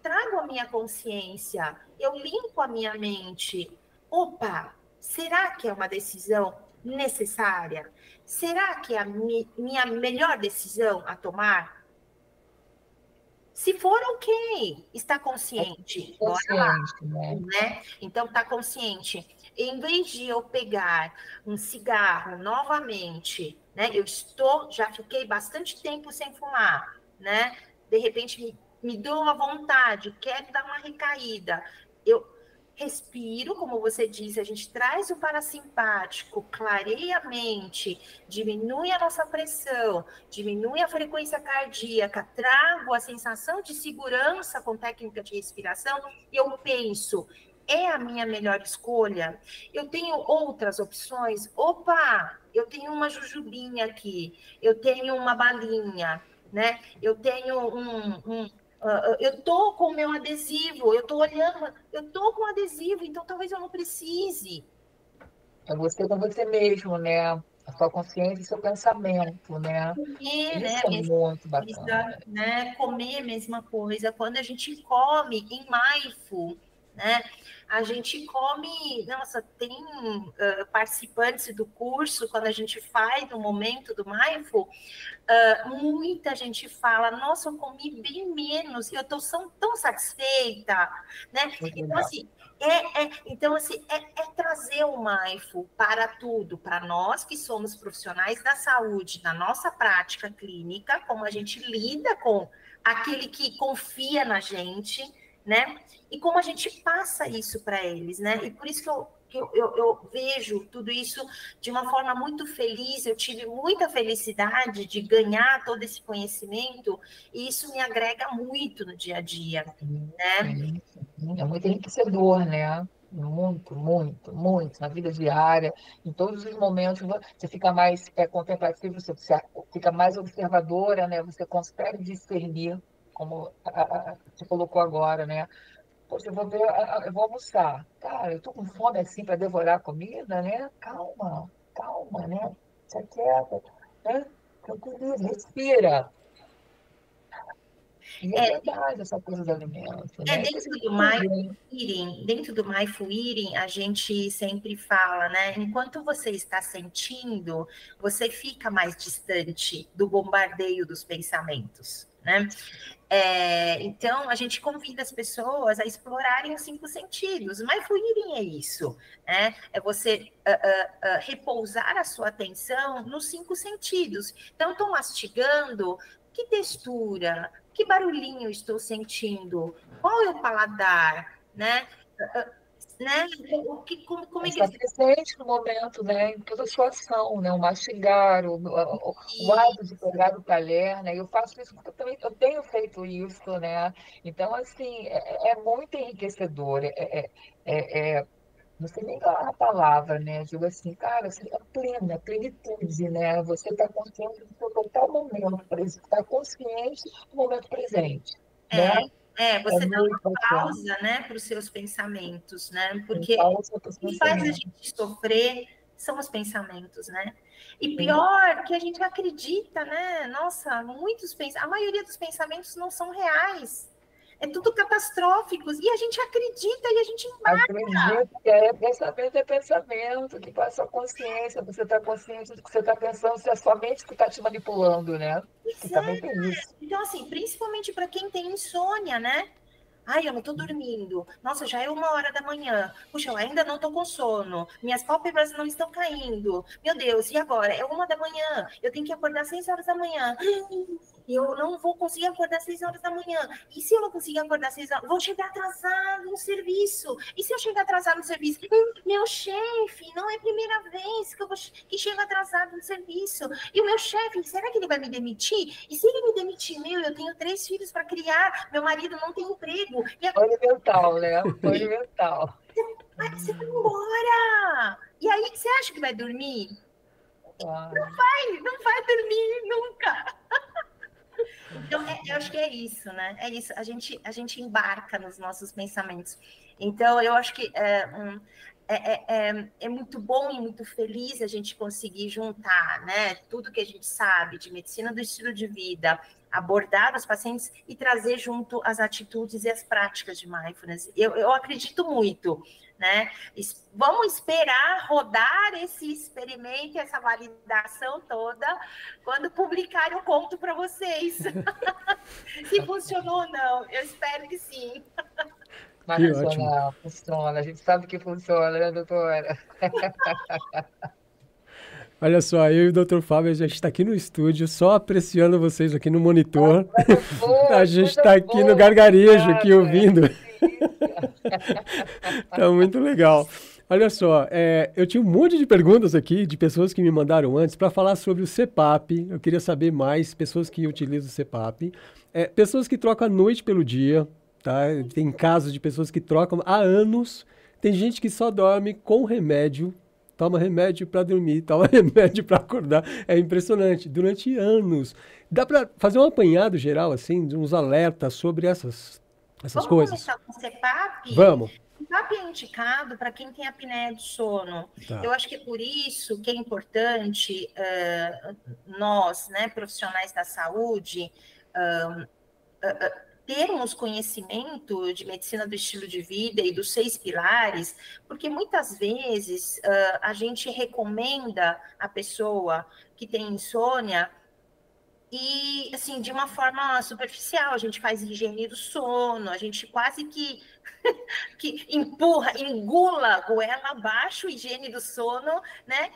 trago a minha consciência, eu limpo a minha mente. Opa, será que é uma decisão necessária? Será que é a minha melhor decisão a tomar? Se for, ok, está consciente, bora consciente, né? lá, né? Então, está consciente. Em vez de eu pegar um cigarro novamente, né? Já fiquei bastante tempo sem fumar, né? De repente, me dou uma vontade, quero dar uma recaída. Eu respiro, como você disse, a gente traz o parasimpático, clareia a mente, diminui a nossa pressão, diminui a frequência cardíaca, trago a sensação de segurança com técnica de respiração e eu penso, é a minha melhor escolha? Eu tenho outras opções? Opa, eu tenho uma jujubinha aqui, eu tenho uma balinha, né? Eu tenho eu tô com o meu adesivo, eu tô olhando, eu tô com o adesivo, então talvez eu não precise. É você com você mesmo, né? A sua consciência e seu pensamento, né? Comer, né? Isso é muito bacana. Né? Comer a mesma coisa. Quando a gente come em mindful, né? A gente come, nossa, tem participantes do curso, quando a gente faz no momento do mindful, muita gente fala, nossa, eu comi bem menos e eu estou tão satisfeita, né? Muito Então, legal. assim, é trazer o mindful para tudo, para nós que somos profissionais da saúde, na nossa prática clínica, como a gente lida com aquele que confia na gente, né? E como a gente passa isso para eles, né? E por isso que eu vejo tudo isso de uma forma muito feliz. Eu tive muita felicidade de ganhar todo esse conhecimento e isso me agrega muito no dia a dia, Sim, né? sim, sim. É muito enriquecedor, né? Muito, muito, muito. Na vida diária, em todos os momentos, você fica mais contemplativo, você fica mais observadora, né? Você consegue discernir, como você colocou agora, né? Poxa, eu vou almoçar. Cara, eu tô com fome assim para devorar a comida, né? Calma, calma, né? Se aquieta, né? Tranquiliza, respira. E é É, verdade essa coisa do alimento, É, né? E dentro coisa de do tudo, mindful hein? eating, dentro do mindful eating, a gente sempre fala, né? Enquanto você está sentindo, você fica mais distante do bombardeio dos pensamentos, né? Então, a gente convida as pessoas a explorarem os 5 sentidos. Mindfulness é isso, né? É você repousar a sua atenção nos 5 sentidos. Então, estou mastigando, que textura, que barulhinho estou sentindo, qual é o paladar, né? Né? Como é que Está presente no momento, né, em toda a sua ação, né, o mastigar, o ato de pegar o talher, né, eu faço isso porque eu tenho feito isso, né, então, assim, é muito enriquecedor, não sei nem a palavra, né, eu digo assim, cara, você é plena, plenitude, né, você está consciente do seu total momento, está consciente do momento presente, né, é você dá muito uma bacana, pausa, né, para os seus pensamentos, né? tem Porque pausa para os o que faz a pensamentos. gente sofrer são os pensamentos, né? E Sim. pior que a gente acredita, né? Nossa, a maioria dos pensamentos não são reais. É tudo catastróficos e a gente acredita e a gente embarca. Acredito que pensamento é pensamento, que passa a consciência, você está consciente do que você está pensando, se é sua mente que está te manipulando, né? Que Pois também é. tem isso. Então, assim, principalmente para quem tem insônia, né? Ai, eu não tô dormindo. Nossa, já é 1 hora da manhã. Puxa, eu ainda não tô com sono. Minhas pálpebras não estão caindo. Meu Deus, e agora? É 1 da manhã. Eu tenho que acordar às 6 horas da manhã. E eu não vou conseguir acordar às 6 horas da manhã. E se eu não conseguir acordar às 6 horas? Vou chegar atrasado no serviço. E se eu chegar atrasado no serviço? Meu chefe, não é a primeira vez que chego atrasado no serviço. E o meu chefe, será que ele vai me demitir? E se ele me demitir, eu tenho 3 filhos para criar. Meu marido não tem emprego. E agora Monumental, né? Monumental. você vai embora. E aí, você acha que vai dormir? Claro. Não vai dormir nunca. Então, eu acho que é isso, né? É isso. A gente embarca nos nossos pensamentos. Então, eu acho que é muito bom e muito feliz a gente conseguir juntar, né? Tudo que a gente sabe de medicina do estilo de vida, abordar os pacientes e trazer junto as atitudes e as práticas de mindfulness. Eu acredito muito, né? Vamos esperar rodar esse experimento, essa validação toda. Quando publicar, eu conto para vocês se funcionou ou não. Eu espero que sim. Vai Que ótimo. funcionar, funciona. A gente sabe que funciona, né, doutora? Olha só, eu e o Dr. Fábio, a gente está aqui no estúdio, só apreciando vocês aqui no monitor. Coisa A boa, gente coisa está aqui no boa, gargarejo, aqui obrigada. ouvindo. Que delícia. Tá muito legal. Olha só, eu tinha um monte de perguntas aqui de pessoas que me mandaram antes para falar sobre o CPAP. Eu queria saber mais, pessoas que utilizam o CPAP. Pessoas que trocam a noite pelo dia, tá? Tem casos de pessoas que trocam há anos. Tem gente que só dorme com remédio, toma remédio para dormir, toma remédio para acordar. É impressionante, durante anos. Dá para fazer um apanhado geral, assim, de uns alertas sobre essas Vamos coisas? começar com o CPAP? Vamos. O CPAP é indicado para quem tem apneia do sono. Tá. Eu acho que é por isso que é importante nós, né, profissionais da saúde, termos conhecimento de medicina do estilo de vida e dos 6 pilares, porque muitas vezes a gente recomenda a pessoa que tem insônia e, assim, de uma forma superficial, a gente faz higiene do sono, a gente quase que empurra, engula goela abaixo, higiene do sono, né?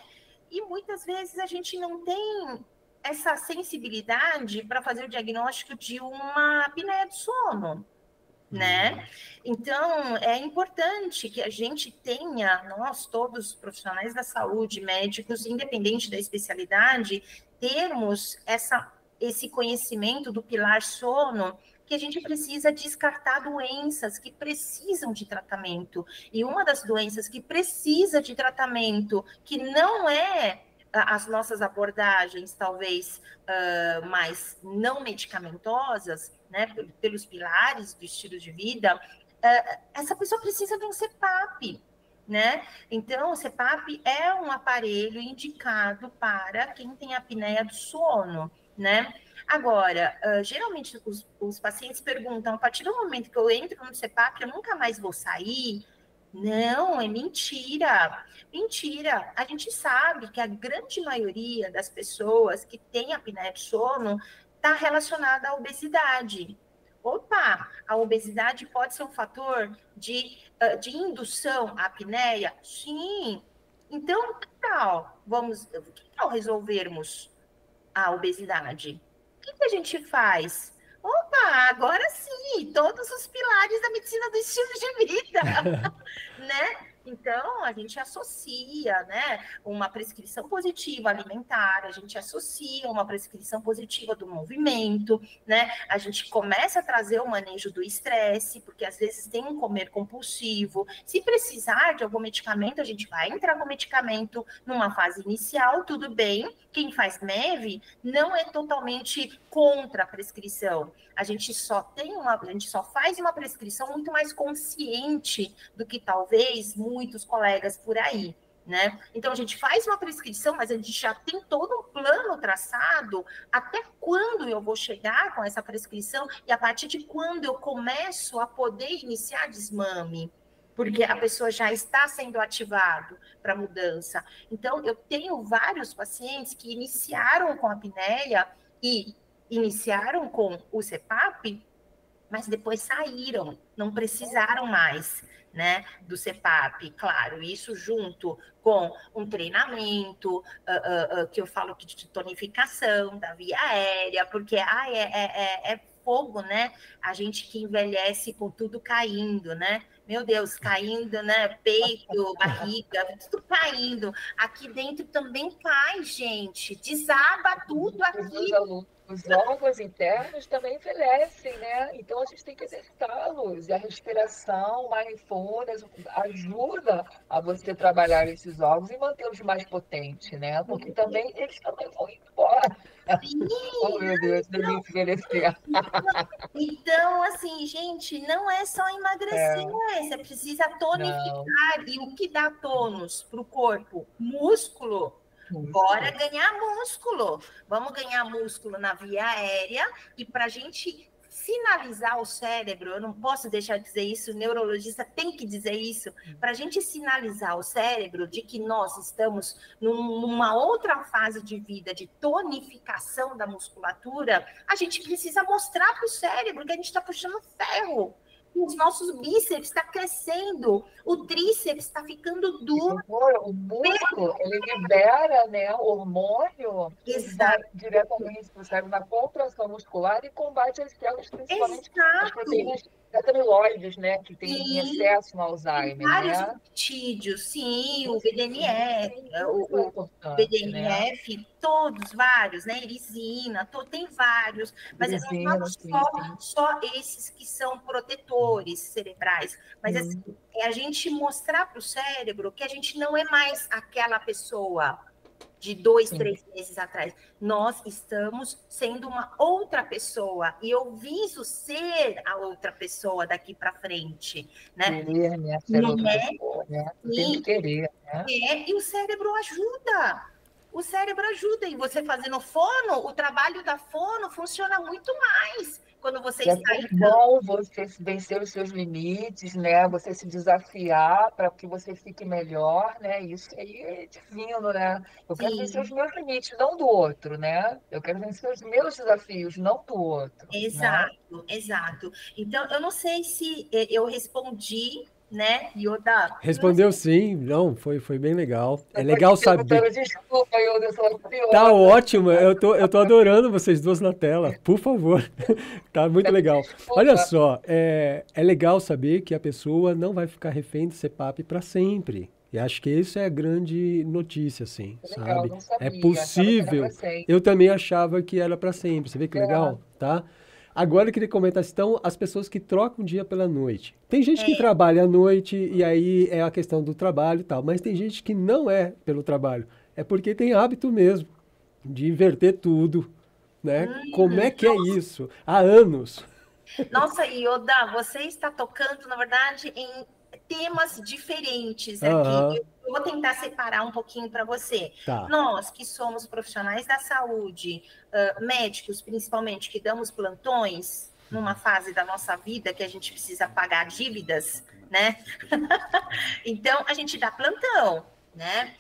E muitas vezes a gente não tem essa sensibilidade para fazer o diagnóstico de uma apneia do sono, né? Então, é importante que a gente tenha, nós todos profissionais da saúde, médicos, independente da especialidade, termos esse conhecimento do pilar sono, que a gente precisa descartar doenças que precisam de tratamento. E uma das doenças que precisa de tratamento, que não é as nossas abordagens, talvez, mais não medicamentosas, né, pelos pilares do estilo de vida, essa pessoa precisa de um CPAP, né? Então, o CPAP é um aparelho indicado para quem tem apneia do sono, né? Agora, geralmente os pacientes perguntam, a partir do momento que eu entro no CPAP, eu nunca mais vou sair? Não, é mentira. Mentira. A gente sabe que a grande maioria das pessoas que têm apneia do sono está relacionada à obesidade. Opa, a obesidade pode ser um fator de indução à apneia? Sim. Então, que tal resolvermos a obesidade? O que a gente faz? Opa, agora sim, todos os pilares da medicina do estilo de vida, né? Então, a gente associa, né, uma prescrição positiva alimentar, a gente associa uma prescrição positiva do movimento, né? A gente começa a trazer o manejo do estresse, porque às vezes tem um comer compulsivo. Se precisar de algum medicamento, a gente vai entrar com medicamento numa fase inicial, tudo bem. Quem faz MEV não é totalmente contra a prescrição. A gente só faz uma prescrição muito mais consciente do que talvez muitos colegas por aí, né? Então a gente faz uma prescrição, mas a gente já tem todo um plano traçado até quando eu vou chegar com essa prescrição e a partir de quando eu começo a poder iniciar desmame, porque a pessoa já está sendo ativado para mudança. Então eu tenho vários pacientes que iniciaram com a apneia e iniciaram com o CPAP, mas depois saíram, não precisaram mais, né, do CPAP. Claro, isso junto com um treinamento, que eu falo de tonificação da via aérea, porque é fogo, né? A gente que envelhece com tudo caindo, né? Meu Deus, caindo, né? Peito, barriga, tudo caindo. Aqui dentro também cai, gente. Desaba tudo aqui. Os órgãos internos também envelhecem, né? Então a gente tem que exercitá-los. E a respiração, mindfulness, ajuda a você trabalhar esses órgãos e mantê-los mais potentes, né? Porque também eles também vão embora. Oh, meu Deus, deve envelhecer. Então, assim, gente, não é só emagrecer, você precisa tonificar. Não. E o que dá tônus para o corpo? Músculo. Bora ganhar músculo. Vamos ganhar músculo na via aérea e para a gente sinalizar o cérebro, eu não posso deixar de dizer isso, o neurologista tem que dizer isso, para a gente sinalizar o cérebro de que nós estamos numa outra fase de vida de tonificação da musculatura, a gente precisa mostrar para o cérebro que a gente está puxando ferro. Os nossos bíceps estão crescendo, o tríceps está ficando duro. O músculo, ele libera, né, hormônio que vai diretamente para o cérebro na contração muscular e combate as células, principalmente as proteínas amiloides, né, que tem em excesso no Alzheimer. Vários né? peptídeos, sim, o BDNF, o BDNF, né? Todos, vários, né? Erisina, tem vários, mas Erisina, não só esses que são protetores cerebrais, mas assim, é a gente mostrar para o cérebro que a gente não é mais aquela pessoa de 2, 3 meses atrás. Nós estamos sendo uma outra pessoa e eu viso ser a outra pessoa daqui para frente, né? Querer, né? Ser outra pessoa, né? Tem que querer, né? E o cérebro ajuda. O cérebro ajuda. E você fazendo fono, o trabalho da fono funciona muito mais quando você está É bom você vencer os seus limites, né? Você se desafiar para que você fique melhor, né? Isso aí é divino, né? Eu quero vencer os meus limites, não do outro, né? Eu quero vencer os meus desafios, não do outro. Exato, né? Exato. Então, eu não sei se eu respondi, né, Yoda? Respondeu sim, não, foi bem legal. É legal saber. Desculpa, Yoda, tá ótimo, eu tô adorando vocês duas na tela, por favor. Tá muito legal. Olha só, é legal saber que a pessoa não vai ficar refém do CPAP para sempre. E acho que isso é a grande notícia, assim, legal, sabe? não sabia, É possível. Eu também achava que era para sempre. Você vê que legal, tá? Agora eu queria comentar, então, as pessoas que trocam o dia pela noite. Tem gente que trabalha à noite e aí é a questão do trabalho e tal, mas tem gente que não é pelo trabalho, é porque tem hábito mesmo de inverter tudo, né? Como é que é isso? Há anos. Nossa, Yoda, você está tocando, na verdade, em temas diferentes aqui. Eu vou tentar separar um pouquinho para você. Tá. Nós, que somos profissionais da saúde, médicos principalmente, que damos plantões numa fase da nossa vida que a gente precisa pagar dívidas, né? Então, a gente dá plantão, né?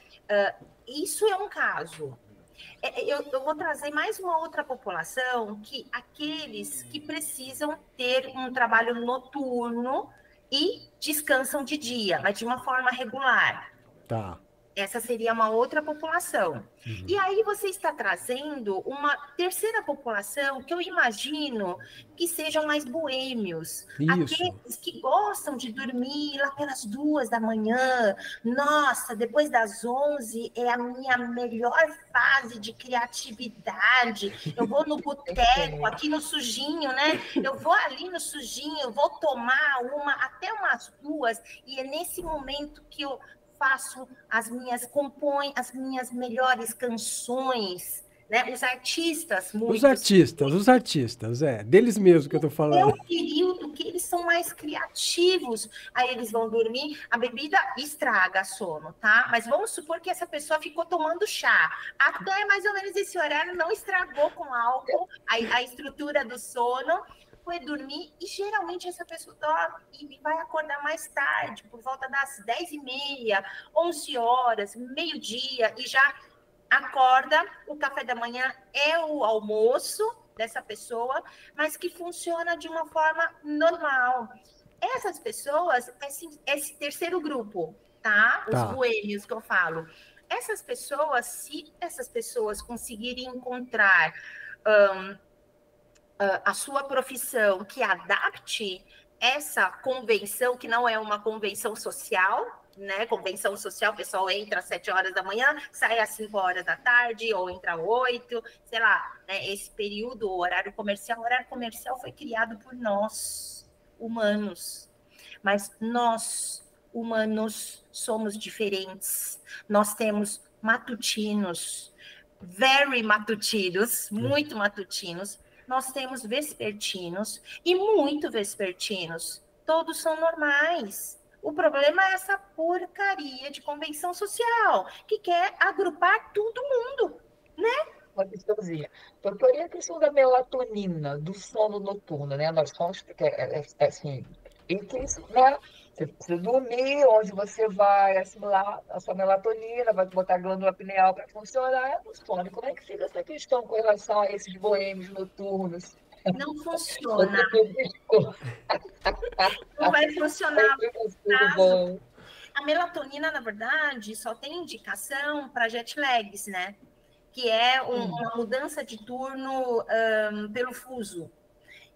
Isso é um caso. Eu vou trazer mais uma outra população, que aqueles que precisam ter um trabalho noturno e descansam de dia, mas de uma forma regular. Tá. Essa seria uma outra população. E aí você está trazendo uma terceira população que eu imagino que sejam mais boêmios. Isso. Aqueles que gostam de dormir lá pelas 2 da manhã. Nossa, depois das 11 é a minha melhor fase de criatividade. Eu vou no boteco, aqui no sujinho, né? Eu vou ali no sujinho, eu vou tomar uma até umas 2, e é nesse momento que eu compõe as minhas melhores canções, né? Os artistas, Os artistas, deles mesmo que eu tô é falando. o período que eles são mais criativos. Aí eles vão dormir, a bebida estraga sono, tá? Mas vamos supor que essa pessoa ficou tomando chá. Até mais ou menos esse horário não estragou com álcool a estrutura do sono. Foi dormir, e geralmente essa pessoa dorme e vai acordar mais tarde, por volta das 10h30, 11 horas, meio-dia, e já acorda. O café da manhã é o almoço dessa pessoa, mas que funciona de uma forma normal. Essas pessoas, esse terceiro grupo, tá? Os boêmios que eu falo. Essas pessoas, se essas pessoas conseguirem encontrar a sua profissão que adapte essa convenção, que não é uma convenção social, né? Convenção social, o pessoal entra às 7 horas da manhã, sai às 5 horas da tarde, ou entra às 8, sei lá, né? Esse período, o horário comercial foi criado por nós, humanos. Mas nós, humanos, somos diferentes. Nós temos matutinos, very matutinos, muito matutinos. Nós temos vespertinos e muito vespertinos. Todos são normais. O problema é essa porcaria de convenção social, que quer agrupar todo mundo, né? Uma questãozinha. Doutora, e a questão da melatonina, do sono noturno, né? Nós somos, porque assim, né? Você precisa dormir, onde você vai assimilar a sua melatonina, vai botar a glândula pineal para funcionar, é no sono. Como é que fica essa questão com relação a esses boêmios noturnos? Não funciona. Não vai funcionar. A melatonina, na verdade, só tem indicação para jet lags, né? Que é uma mudança de turno pelo fuso.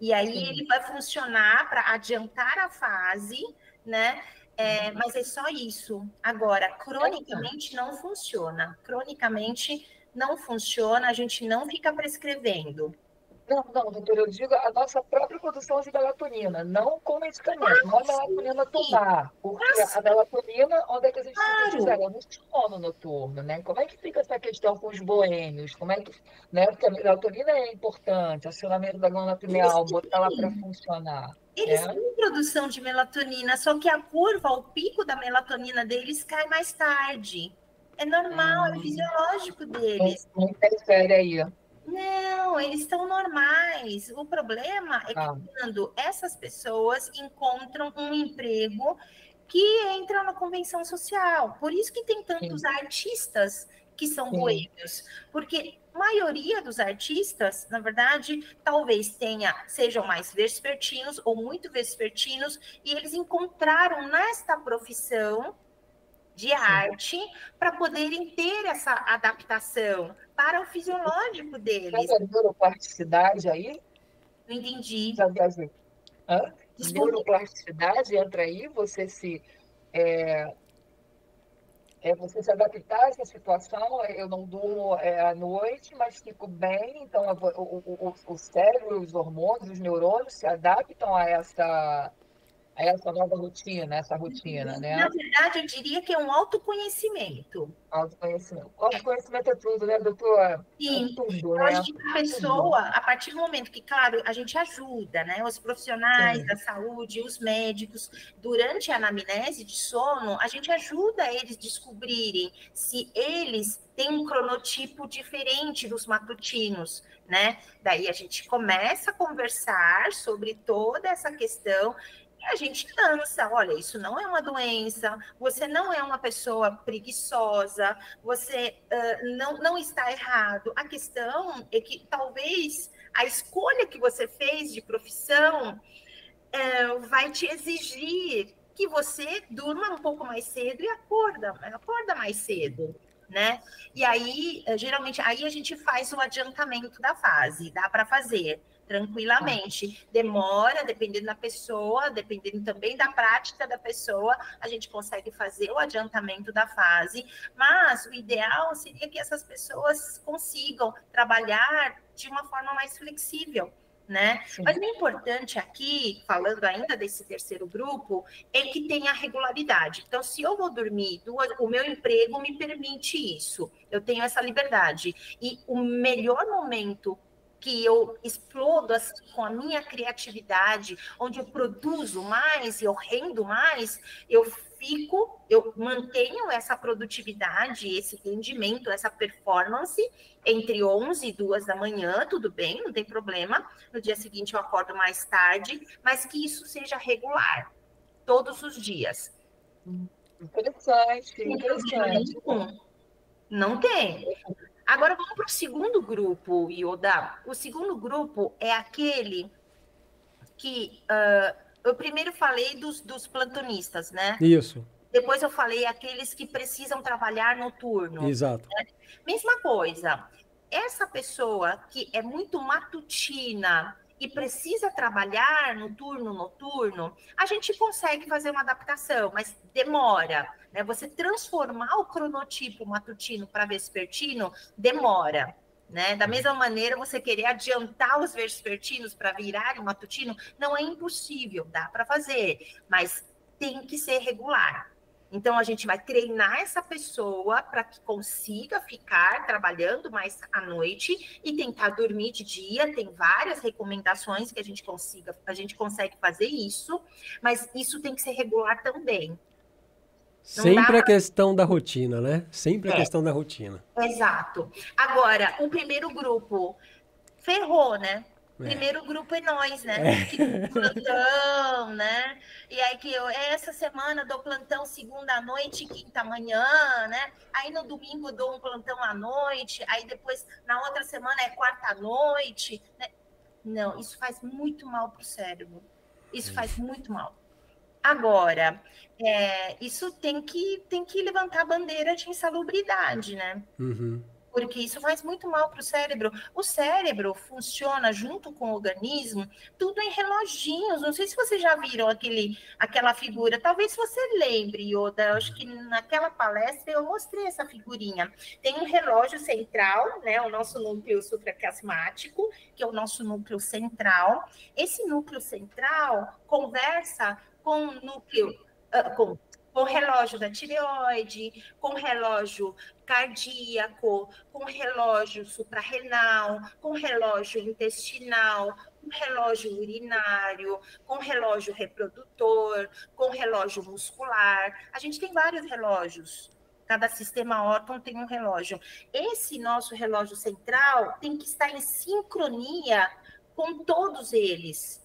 E aí ele vai funcionar para adiantar a fase, né? Mas é só isso. Agora, cronicamente não funciona. Cronicamente não funciona, a gente não fica prescrevendo. Não, doutora, eu digo a nossa própria produção de melatonina, não com medicamento, não a melatonina tomar, porque a melatonina, onde é que a gente sintetiza ela? No sono noturno, né? Como é que fica essa questão com os boêmios? Como é que, né? Porque a melatonina é importante, acionamento da glândula pineal, botar ela para funcionar. Eles têm produção de melatonina, só que a curva, o pico da melatonina deles cai mais tarde. É normal, é fisiológico deles. Não interfere aí. Não, eles estão normais. O problema é que quando essas pessoas encontram um emprego que entra na convenção social. Por isso que tem tantos artistas que são boêmios. Porque a maioria dos artistas, na verdade, talvez sejam mais vespertinos ou muito vespertinos, e eles encontraram nesta profissão de arte para poderem ter essa adaptação para o fisiológico deles. Tem a neuroplasticidade aí? Não entendi. Neuroplasticidade entra aí, você se adaptar a essa situação. Eu não durmo à noite, mas fico bem, então o cérebro, os hormônios, os neurônios se adaptam a essa nova rotina, essa rotina, né? Na verdade, eu diria que é um autoconhecimento. Autoconhecimento. Autoconhecimento é tudo, né, doutora? Sim. É tudo, Eu acho que a pessoa, a partir do momento que, claro, a gente ajuda, né? Os profissionais da saúde, os médicos, durante a anamnese de sono, a gente ajuda eles a descobrirem se eles têm um cronotipo diferente dos matutinos, né? Daí a gente começa a conversar sobre toda essa questão. a gente lança, olha, isso não é uma doença, você não é uma pessoa preguiçosa, você não está errado. A questão é que talvez a escolha que você fez de profissão vai te exigir que você durma um pouco mais cedo e acorda mais cedo, né? E aí, geralmente, aí a gente faz o adiantamento da fase, dá para fazer tranquilamente. Demora, dependendo da pessoa, dependendo também da prática da pessoa, a gente consegue fazer o adiantamento da fase, mas o ideal seria que essas pessoas consigam trabalhar de uma forma mais flexível, né? Sim. Mas o importante aqui, falando ainda desse terceiro grupo, é que tenha regularidade. Então, se eu vou dormir o meu emprego me permite isso, eu tenho essa liberdade. E o melhor momento que eu explodo assim, com a minha criatividade, onde eu produzo mais e eu rendo mais, eu mantenho essa produtividade, esse rendimento, essa performance entre 11 e 2 da manhã, tudo bem, não tem problema. No dia seguinte eu acordo mais tarde, mas que isso seja regular, todos os dias. Interessante, Sem problema interessante. nenhum. Não tem. Agora vamos para o segundo grupo, Yoda. O segundo grupo é aquele que eu primeiro falei dos plantonistas, né? Isso, Depois eu falei aqueles que precisam trabalhar noturno. exato. Né? Mesma coisa. Essa pessoa que é muito matutina e precisa trabalhar no turno noturno, a gente consegue fazer uma adaptação, mas demora. Né? Você transformar o cronotipo matutino para vespertino demora. Né? Da mesma maneira, você querer adiantar os vespertinos para virarem matutino, não é impossível, dá para fazer, mas tem que ser regular. Então, a gente vai treinar essa pessoa para que consiga ficar trabalhando mais à noite e tentar dormir de dia. Tem várias recomendações que a gente consegue fazer isso, mas isso tem que ser regular também. Sempre a questão da rotina, né? Sempre a questão da rotina. Exato. Agora, o primeiro grupo ferrou, né? Primeiro grupo é nós, né? Que plantão, né? E aí que essa semana dou plantão segunda à noite, quinta manhã, né? Aí no domingo dou um plantão à noite, aí depois na outra semana é quarta à noite, né? Não, isso faz muito mal para o cérebro. Isso faz muito mal. Agora, isso tem que levantar a bandeira de insalubridade, né? Uhum. Porque isso faz muito mal para o cérebro. O cérebro funciona junto com o organismo, tudo em reloginhos. Não sei se vocês já viram aquela figura. Talvez você lembre, Yoda. Eu acho que naquela palestra eu mostrei essa figurinha. Tem um relógio central, né? O nosso núcleo supraquiasmático, que é o nosso núcleo central. Esse núcleo central conversa com o núcleo, com o relógio da tireoide, com o relógio cardíaco, com relógio suprarrenal, com relógio intestinal, com relógio urinário, com relógio reprodutor, com relógio muscular. A gente tem vários relógios. Cada sistema órgão tem um relógio. Esse nosso relógio central tem que estar em sincronia com todos eles.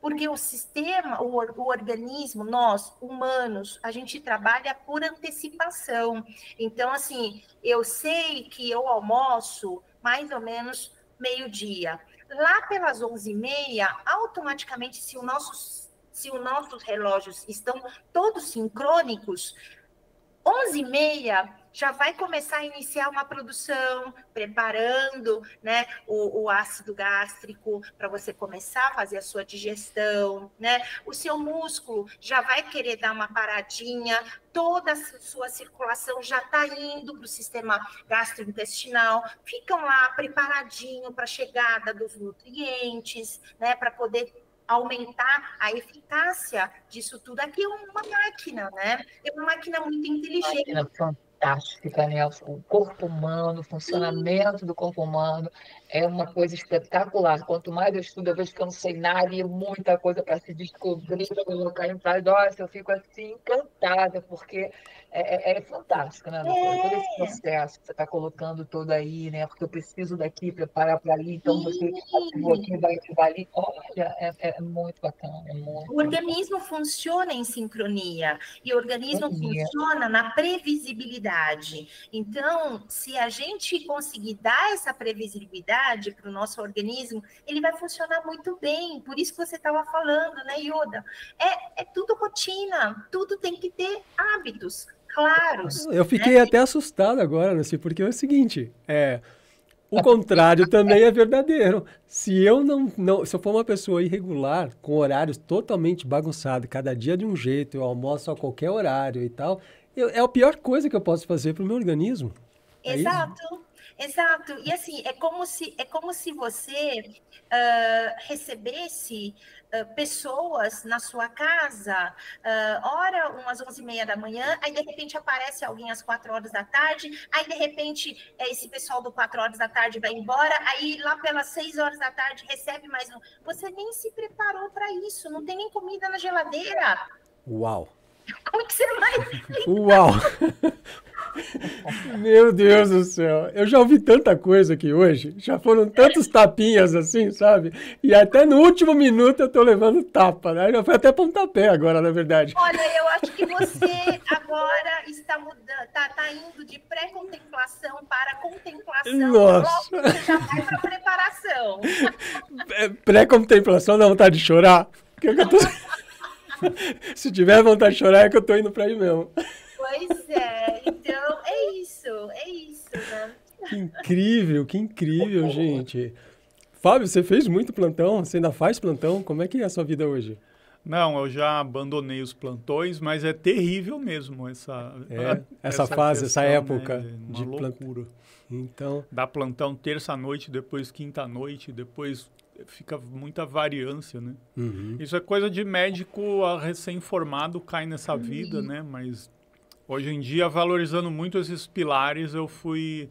Porque o sistema, o organismo, nós, humanos, a gente trabalha por antecipação. Então, assim, eu sei que eu almoço mais ou menos meio-dia. Lá pelas 11h30, automaticamente, se os nossos relógios estão todos sincrônicos, 11h30 já vai começar a iniciar uma produção, preparando, né, o ácido gástrico para você começar a fazer a sua digestão, né? O seu músculo já vai querer dar uma paradinha, toda a sua circulação já está indo para o sistema gastrointestinal, ficam lá preparadinho para a chegada dos nutrientes, né, para poder aumentar a eficácia disso tudo. Aqui é uma máquina, né? É uma máquina muito inteligente. fantástica, né? O corpo humano, o funcionamento do corpo humano é uma coisa espetacular. Quanto mais eu estudo, eu vejo que eu não sei nada e muita coisa para se descobrir, para colocar em prática. Nossa, eu fico assim encantada, porque é fantástico, né, doutora? Todo esse processo que você está colocando todo aí, né? Porque eu preciso daqui, preparar para ali, então você ativou aqui, vai ativar ali. Olha, é muito bacana, é muito O organismo funciona em sincronia e o organismo funciona na previsibilidade. Então, se a gente conseguir dar essa previsibilidade para o nosso organismo, ele vai funcionar muito bem. Por isso que você estava falando, né, Yoda? É tudo rotina, tudo tem que ter hábitos claros. Eu fiquei até assustado agora, Nancy, porque é o seguinte, o contrário também é verdadeiro. Se eu se eu for uma pessoa irregular, com horários totalmente bagunçados, cada dia de um jeito, eu almoço a qualquer horário e tal, é a pior coisa que eu posso fazer para o meu organismo. Exato. Exato. E assim, é como se você recebesse pessoas na sua casa, ora umas 11h30 da manhã, aí de repente aparece alguém às 4 horas da tarde, aí de repente esse pessoal do 4 horas da tarde vai embora, aí lá pelas 6 horas da tarde recebe mais um. Você nem se preparou para isso, não tem nem comida na geladeira. Uau! Como que você vai? Uau! Meu Deus do céu, eu já ouvi tanta coisa aqui hoje, já foram tantos tapinhas assim, sabe? E até no último minuto eu tô levando tapa, né? Já foi até pontapé agora, na verdade. Olha, eu acho que você agora está mudando, tá indo de pré-contemplação para contemplação. Nossa! Logo você já vai para preparação. Pré-contemplação dá vontade de chorar? Se tiver vontade de chorar é que eu tô indo pra aí mesmo. Pois é, então é isso, né? Que incrível, gente. Fábio, você fez muito plantão? Você ainda faz plantão? Como é que é a sua vida hoje? Não, eu já abandonei os plantões, mas é terrível mesmo essa fase, essa época, né? de loucura. Então, dá plantão terça-noite, depois quinta-noite, depois fica muita variância, né? Uhum. Isso é coisa de médico recém-formado, cai nessa vida, né? Mas hoje em dia, valorizando muito esses pilares, eu fui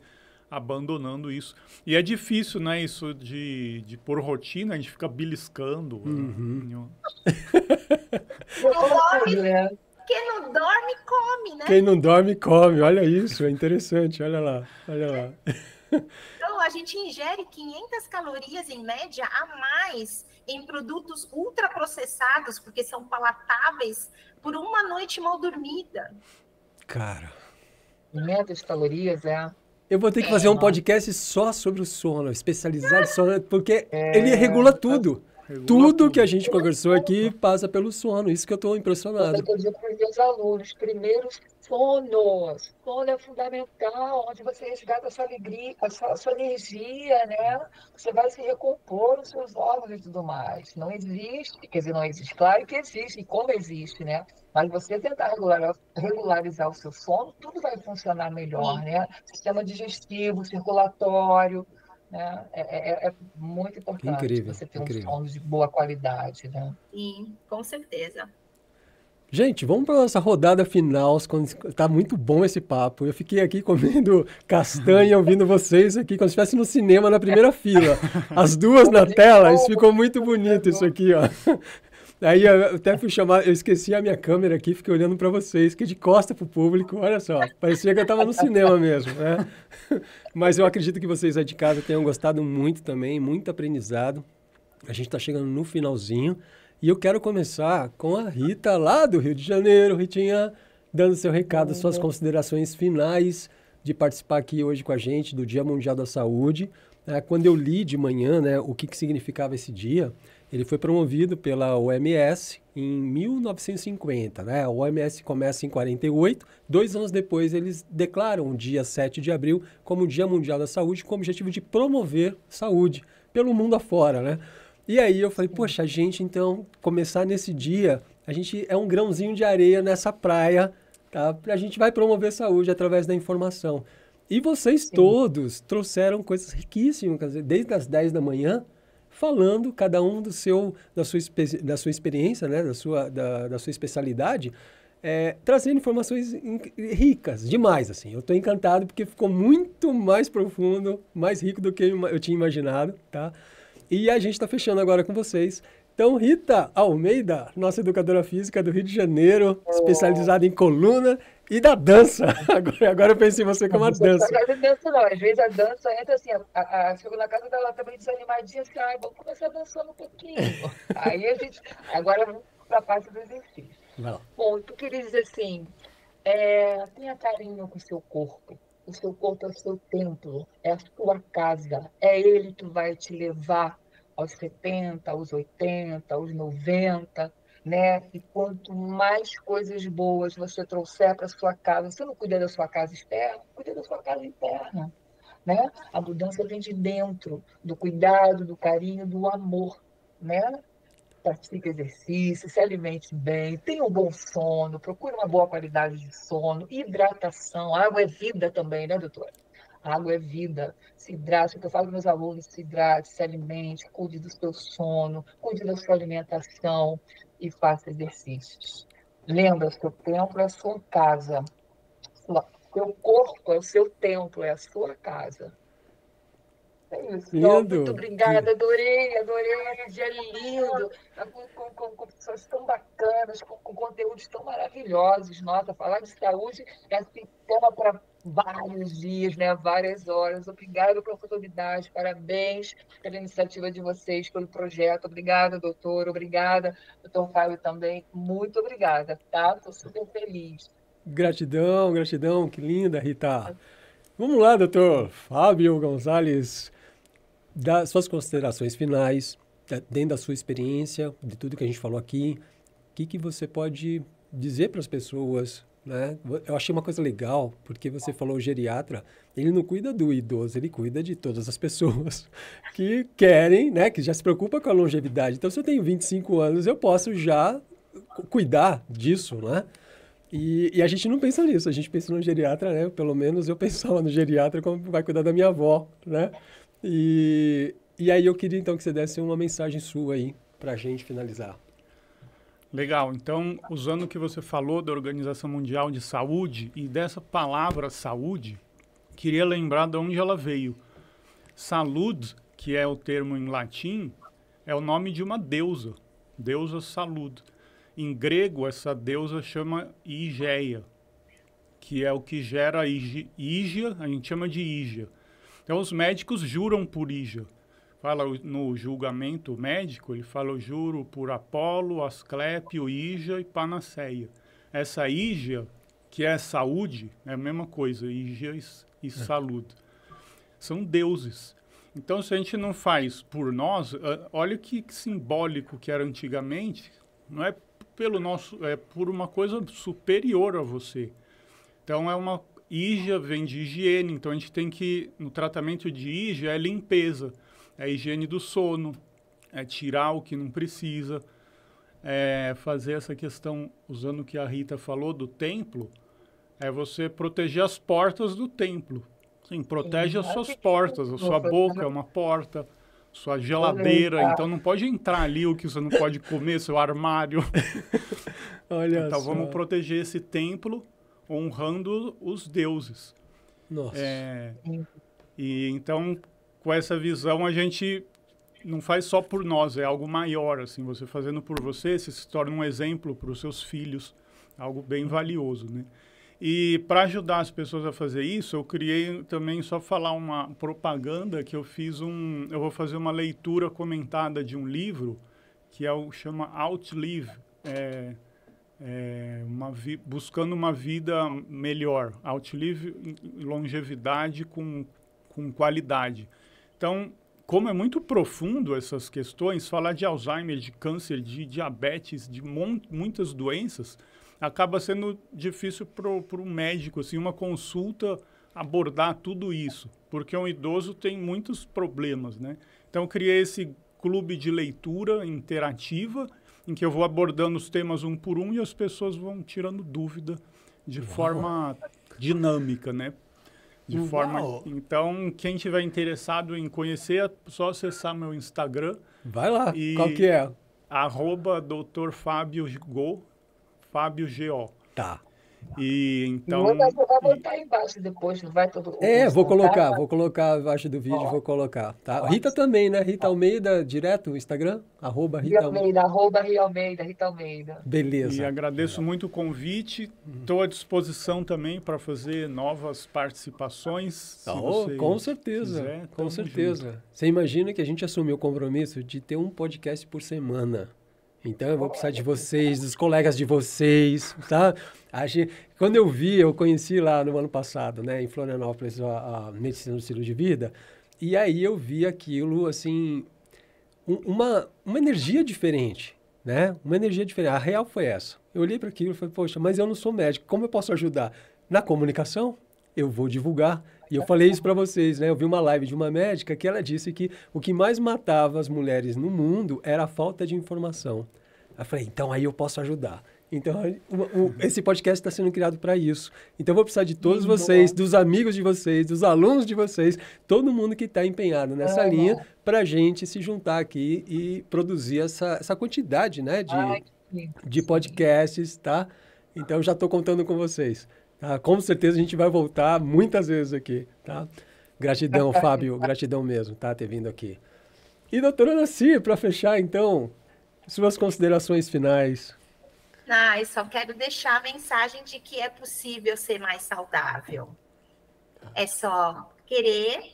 abandonando isso. E é difícil, né? Isso de por rotina, a gente fica beliscando. Uhum. Quem não dorme, come, né? Quem não dorme, come. Olha isso, é interessante. Olha lá. Então, a gente ingere 500 calorias, em média, a mais em produtos ultraprocessados, porque são palatáveis, por uma noite mal dormida. Cara... 500 calorias, Eu vou ter que fazer um podcast só sobre o sono, especializado só, porque ele regula tudo. Tudo que a gente conversou aqui passa pelo sono. Isso que eu estou impressionado. Eu digo para os meus alunos, primeiro, sono. Sono é fundamental, onde você resgata a sua alegria, a sua energia, né? Você vai se recompor os seus órgãos e tudo mais. Não existe, quer dizer, não existe. Claro que existe, e como existe, né? Mas você tentar regularizar o seu sono, tudo vai funcionar melhor, né? Sistema digestivo, circulatório, né? É muito importante você ter um sono de boa qualidade, né? Sim, com certeza. Gente, vamos para a nossa rodada final. Tá muito bom esse papo. Eu fiquei aqui comendo castanha, ouvindo vocês aqui, como se estivesse no cinema na primeira fila. As duas na tela, isso ficou muito bonito isso aqui, ó. Aí eu até fui chamar, eu esqueci a minha câmera aqui, fiquei olhando para vocês, que de costa pro público, olha só, parecia que eu estava no cinema mesmo, né? Mas eu acredito que vocês aí de casa tenham gostado muito também, muito aprendizado. A gente está chegando no finalzinho e eu quero começar com a Rita lá do Rio de Janeiro. Ritinha, dando seu recado, suas considerações finais de participar aqui hoje com a gente do Dia Mundial da Saúde. Quando eu li de manhã, né, o que significava esse dia, ele foi promovido pela OMS em 1950, né? A OMS começa em 48, 2 anos depois eles declaram o dia 7 de abril como o Dia Mundial da Saúde, com o objetivo de promover saúde pelo mundo afora, né? E aí eu falei, poxa, a gente então, começar nesse dia, a gente é um grãozinho de areia nessa praia, tá? A gente vai promover saúde através da informação. E vocês todos trouxeram coisas riquíssimas, desde as 10 da manhã, falando cada um da sua experiência, né, da sua especialidade, trazendo informações ricas, demais, assim. Eu estou encantado porque ficou muito mais profundo, mais rico do que eu tinha imaginado, tá? E a gente está fechando agora com vocês. Então, Rita Almeida, nossa educadora física do Rio de Janeiro, especializada em coluna e da dança. Agora eu pensei em você como a dança. Não, dança não. Às vezes a dança entra assim, chego na casa dela também desanimadinha, assim, vamos começar dançando um pouquinho. Aí agora vamos para a parte do exercício. Bom, tu queria dizer assim, tenha carinho com o seu corpo. O seu corpo é o seu templo, é a sua casa. É ele que vai te levar aos 70, aos 80, aos 90, né? E quanto mais coisas boas você trouxer para sua casa, você não cuida da sua casa externa, cuida da sua casa interna, né? A mudança vem de dentro, do cuidado, do carinho, do amor, né? Pratique exercício, se alimente bem, tenha um bom sono, procure uma boa qualidade de sono, hidratação. A água é vida também, né, doutora? A água é vida. Se hidrate, o que eu falo para meus alunos, se hidrate, se alimente, cuide do seu sono, cuide da sua alimentação e faça exercícios. Lembra, seu templo é a sua casa. Seu corpo é o seu templo, é a sua casa. É isso. Lindo. Muito obrigada, adorei esse dia lindo, com pessoas tão bacanas, com conteúdos tão maravilhosos. Nossa, falar de saúde é assim, tema para vários dias, né? Várias horas. Obrigada pela oportunidade, parabéns pela iniciativa de vocês, pelo projeto. Obrigada, doutor, obrigada, doutor Fábio também. Muito obrigada, tá? Estou super feliz. Gratidão, que linda, Rita. Vamos lá, doutor Fábio Gonzalez, das suas considerações finais, dentro da sua experiência, de tudo que a gente falou aqui, o que você pode dizer para as pessoas, né? Eu achei uma coisa legal, porque você falou o geriatra, ele não cuida do idoso, ele cuida de todas as pessoas que querem, né? Que já se preocupam com a longevidade. Então, se eu tenho 25 anos, eu posso já cuidar disso, né? E a gente não pensa nisso, a gente pensa no geriatra, né? Pelo menos eu pensava no geriatra como vai cuidar da minha avó, né? E aí eu queria então que você desse uma mensagem sua aí para a gente finalizar. Legal, então usando o que você falou da Organização Mundial de Saúde e dessa palavra saúde, queria lembrar de onde ela veio. Salud, que é o termo em latim, é o nome de uma deusa, deusa Salud. Em grego, essa deusa chama Igeia, que é o que gera Ígia, a gente chama de Ígia. Então, os médicos juram por Ígia. Fala no julgamento médico, ele fala, eu juro por Apolo, Asclépio, Ígia e Panaceia. Essa Ígia, que é saúde, é a mesma coisa, Ígia e saúde. São deuses. Então, se a gente não faz por nós, olha que simbólico que era antigamente, não é pelo nosso, é por uma coisa superior a você. Então, Ígia vem de higiene, então a gente tem que, no tratamento de Ígia, é limpeza, é higiene do sono, é tirar o que não precisa, é fazer essa questão, usando o que a Rita falou do templo, é você proteger as portas do templo. Sim, protege as suas portas, a sua boca é uma porta, sua geladeira, então não pode entrar ali o que você não pode comer, seu armário. Olha então só. vamos proteger esse templo, honrando os deuses. Nossa. E então, com essa visão, a gente não faz só por nós, é algo maior, assim, você fazendo por você se torna um exemplo para os seus filhos, algo bem valioso, né? E para ajudar as pessoas a fazer isso, eu criei também, só falar uma propaganda, que eu vou fazer uma leitura comentada de um livro, que chama Outlive, buscando uma vida melhor, Outlive, longevidade com qualidade. Então, como é muito profundo essas questões, falar de Alzheimer, de câncer, de diabetes, de muitas doenças, acaba sendo difícil para um médico, assim, uma consulta abordar tudo isso, porque um idoso tem muitos problemas, né? Então, eu criei esse clube de leitura interativa, em que eu vou abordando os temas um por um e as pessoas vão tirando dúvida de forma dinâmica, né? Então, quem tiver interessado em conhecer, é só acessar meu Instagram. Vai lá, qual que é? @Dr. Fábio Go, Fábio G.O. Tá. E então... você vai botar aí embaixo depois, não vai todo... Vou colocar abaixo do vídeo, vou colocar, tá? Rita também, né? Rita Almeida, direto no Instagram, @Rita Almeida. Rita Almeida. Beleza. E agradeço muito o convite, estou à disposição também para fazer novas participações, se você com certeza, quiser, com certeza. Você imagina que a gente assumiu o compromisso de ter um podcast por semana. Então, eu vou precisar de vocês, dos colegas de vocês, tá? Quando eu conheci lá no ano passado, né, em Florianópolis, a medicina do estilo de vida, e aí eu vi aquilo, assim, uma energia diferente, né? Uma energia diferente. A real foi essa. Eu olhei para aquilo e falei, poxa, mas eu não sou médico, como eu posso ajudar? Na comunicação, eu vou divulgar. E eu falei isso para vocês, né? Eu vi uma live de uma médica que ela disse que o que mais matava as mulheres no mundo era a falta de informação. Eu falei, então aí eu posso ajudar. Então, esse podcast está sendo criado para isso. Então, eu vou precisar de todos vocês, dos amigos de vocês, dos alunos de vocês, todo mundo que está empenhado nessa linha, para a gente se juntar aqui e produzir essa quantidade, né, de podcasts, tá? Então, já estou contando com vocês. Tá? Com certeza, a gente vai voltar muitas vezes aqui, tá? Gratidão, Fábio, gratidão mesmo, tá, ter vindo aqui. E, doutora Naci, para fechar, então, suas considerações finais. Eu só quero deixar a mensagem de que é possível ser mais saudável. É só querer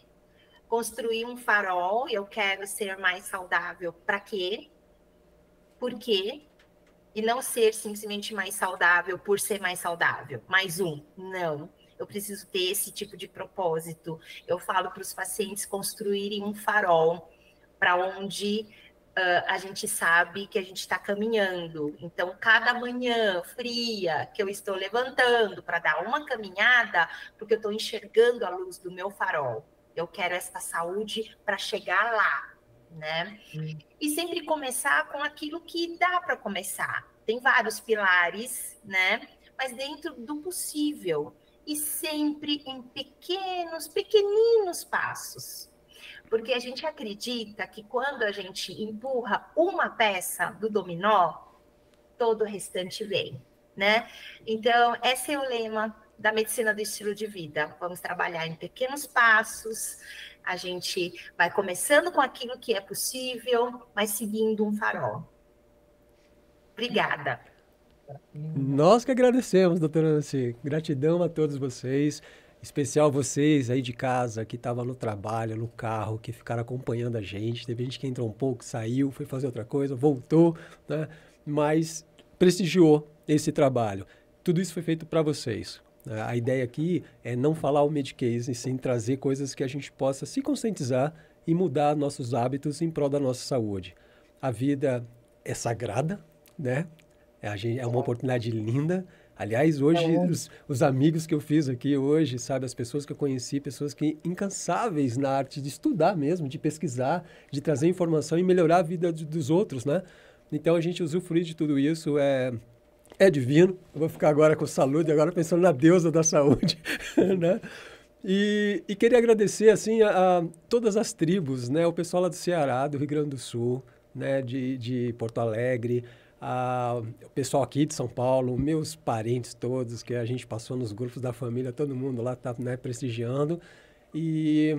construir um farol. Eu quero ser mais saudável. Para quê? Por quê? E não ser simplesmente mais saudável por ser mais saudável. Mais um. Não. Eu preciso ter esse tipo de propósito. Eu falo para os pacientes construírem um farol para onde a gente sabe que a gente está caminhando. Então, cada manhã fria que eu estou levantando para dar uma caminhada, porque eu estou enxergando a luz do meu farol. Eu quero essa saúde para chegar lá, né? E sempre começar com aquilo que dá para começar. Tem vários pilares, né? Mas dentro do possível. E sempre em pequeninos passos. Porque a gente acredita que quando a gente empurra uma peça do dominó, todo o restante vem, né? Então, esse é o lema da medicina do estilo de vida. Vamos trabalhar em pequenos passos, a gente vai começando com aquilo que é possível, mas seguindo um farol. Obrigada. Nós que agradecemos, doutora Nancy. Gratidão a todos vocês. Especial vocês aí de casa, que estavam no trabalho, no carro, que ficaram acompanhando a gente. Teve gente que entrou um pouco, saiu, foi fazer outra coisa, voltou, né? Mas prestigiou esse trabalho. Tudo isso foi feito para vocês. A ideia aqui é não falar o Medicase, e sim trazer coisas que a gente possa se conscientizar e mudar nossos hábitos em prol da nossa saúde. A vida é sagrada, né? É uma oportunidade linda. Aliás, hoje, os amigos que eu fiz aqui hoje, sabe, as pessoas que eu conheci, pessoas que incansáveis na arte de estudar mesmo, de pesquisar, de trazer informação e melhorar a vida dos outros, né? Então, a gente usufruir de tudo isso é divino. Eu vou ficar agora com saúde, agora pensando na deusa da saúde, né? E queria agradecer, assim, a todas as tribos, né? O pessoal lá do Ceará, do Rio Grande do Sul, né? De Porto Alegre, o pessoal aqui de São Paulo, meus parentes todos, que a gente passou nos grupos da família, todo mundo lá está, né, prestigiando. E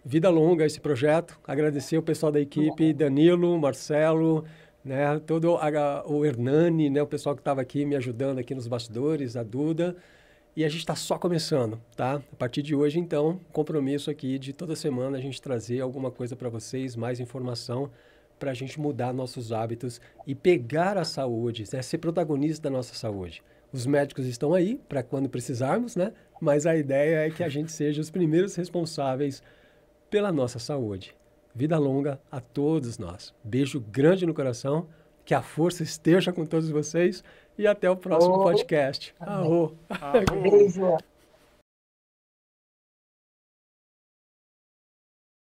vida longa esse projeto. Agradecer o pessoal da equipe, Danilo, Marcelo, né, todo o Hernani, né, o pessoal que estava aqui me ajudando aqui nos bastidores, a Duda. E a gente está só começando, tá? A partir de hoje, então, compromisso aqui de toda semana a gente trazer alguma coisa para vocês, mais informação, para a gente mudar nossos hábitos e pegar a saúde, né? Ser protagonista da nossa saúde. Os médicos estão aí para quando precisarmos, né? Mas a ideia é que a gente seja os primeiros responsáveis pela nossa saúde. Vida longa a todos nós. Beijo grande no coração, que a força esteja com todos vocês e até o próximo podcast. Arro. Beijo.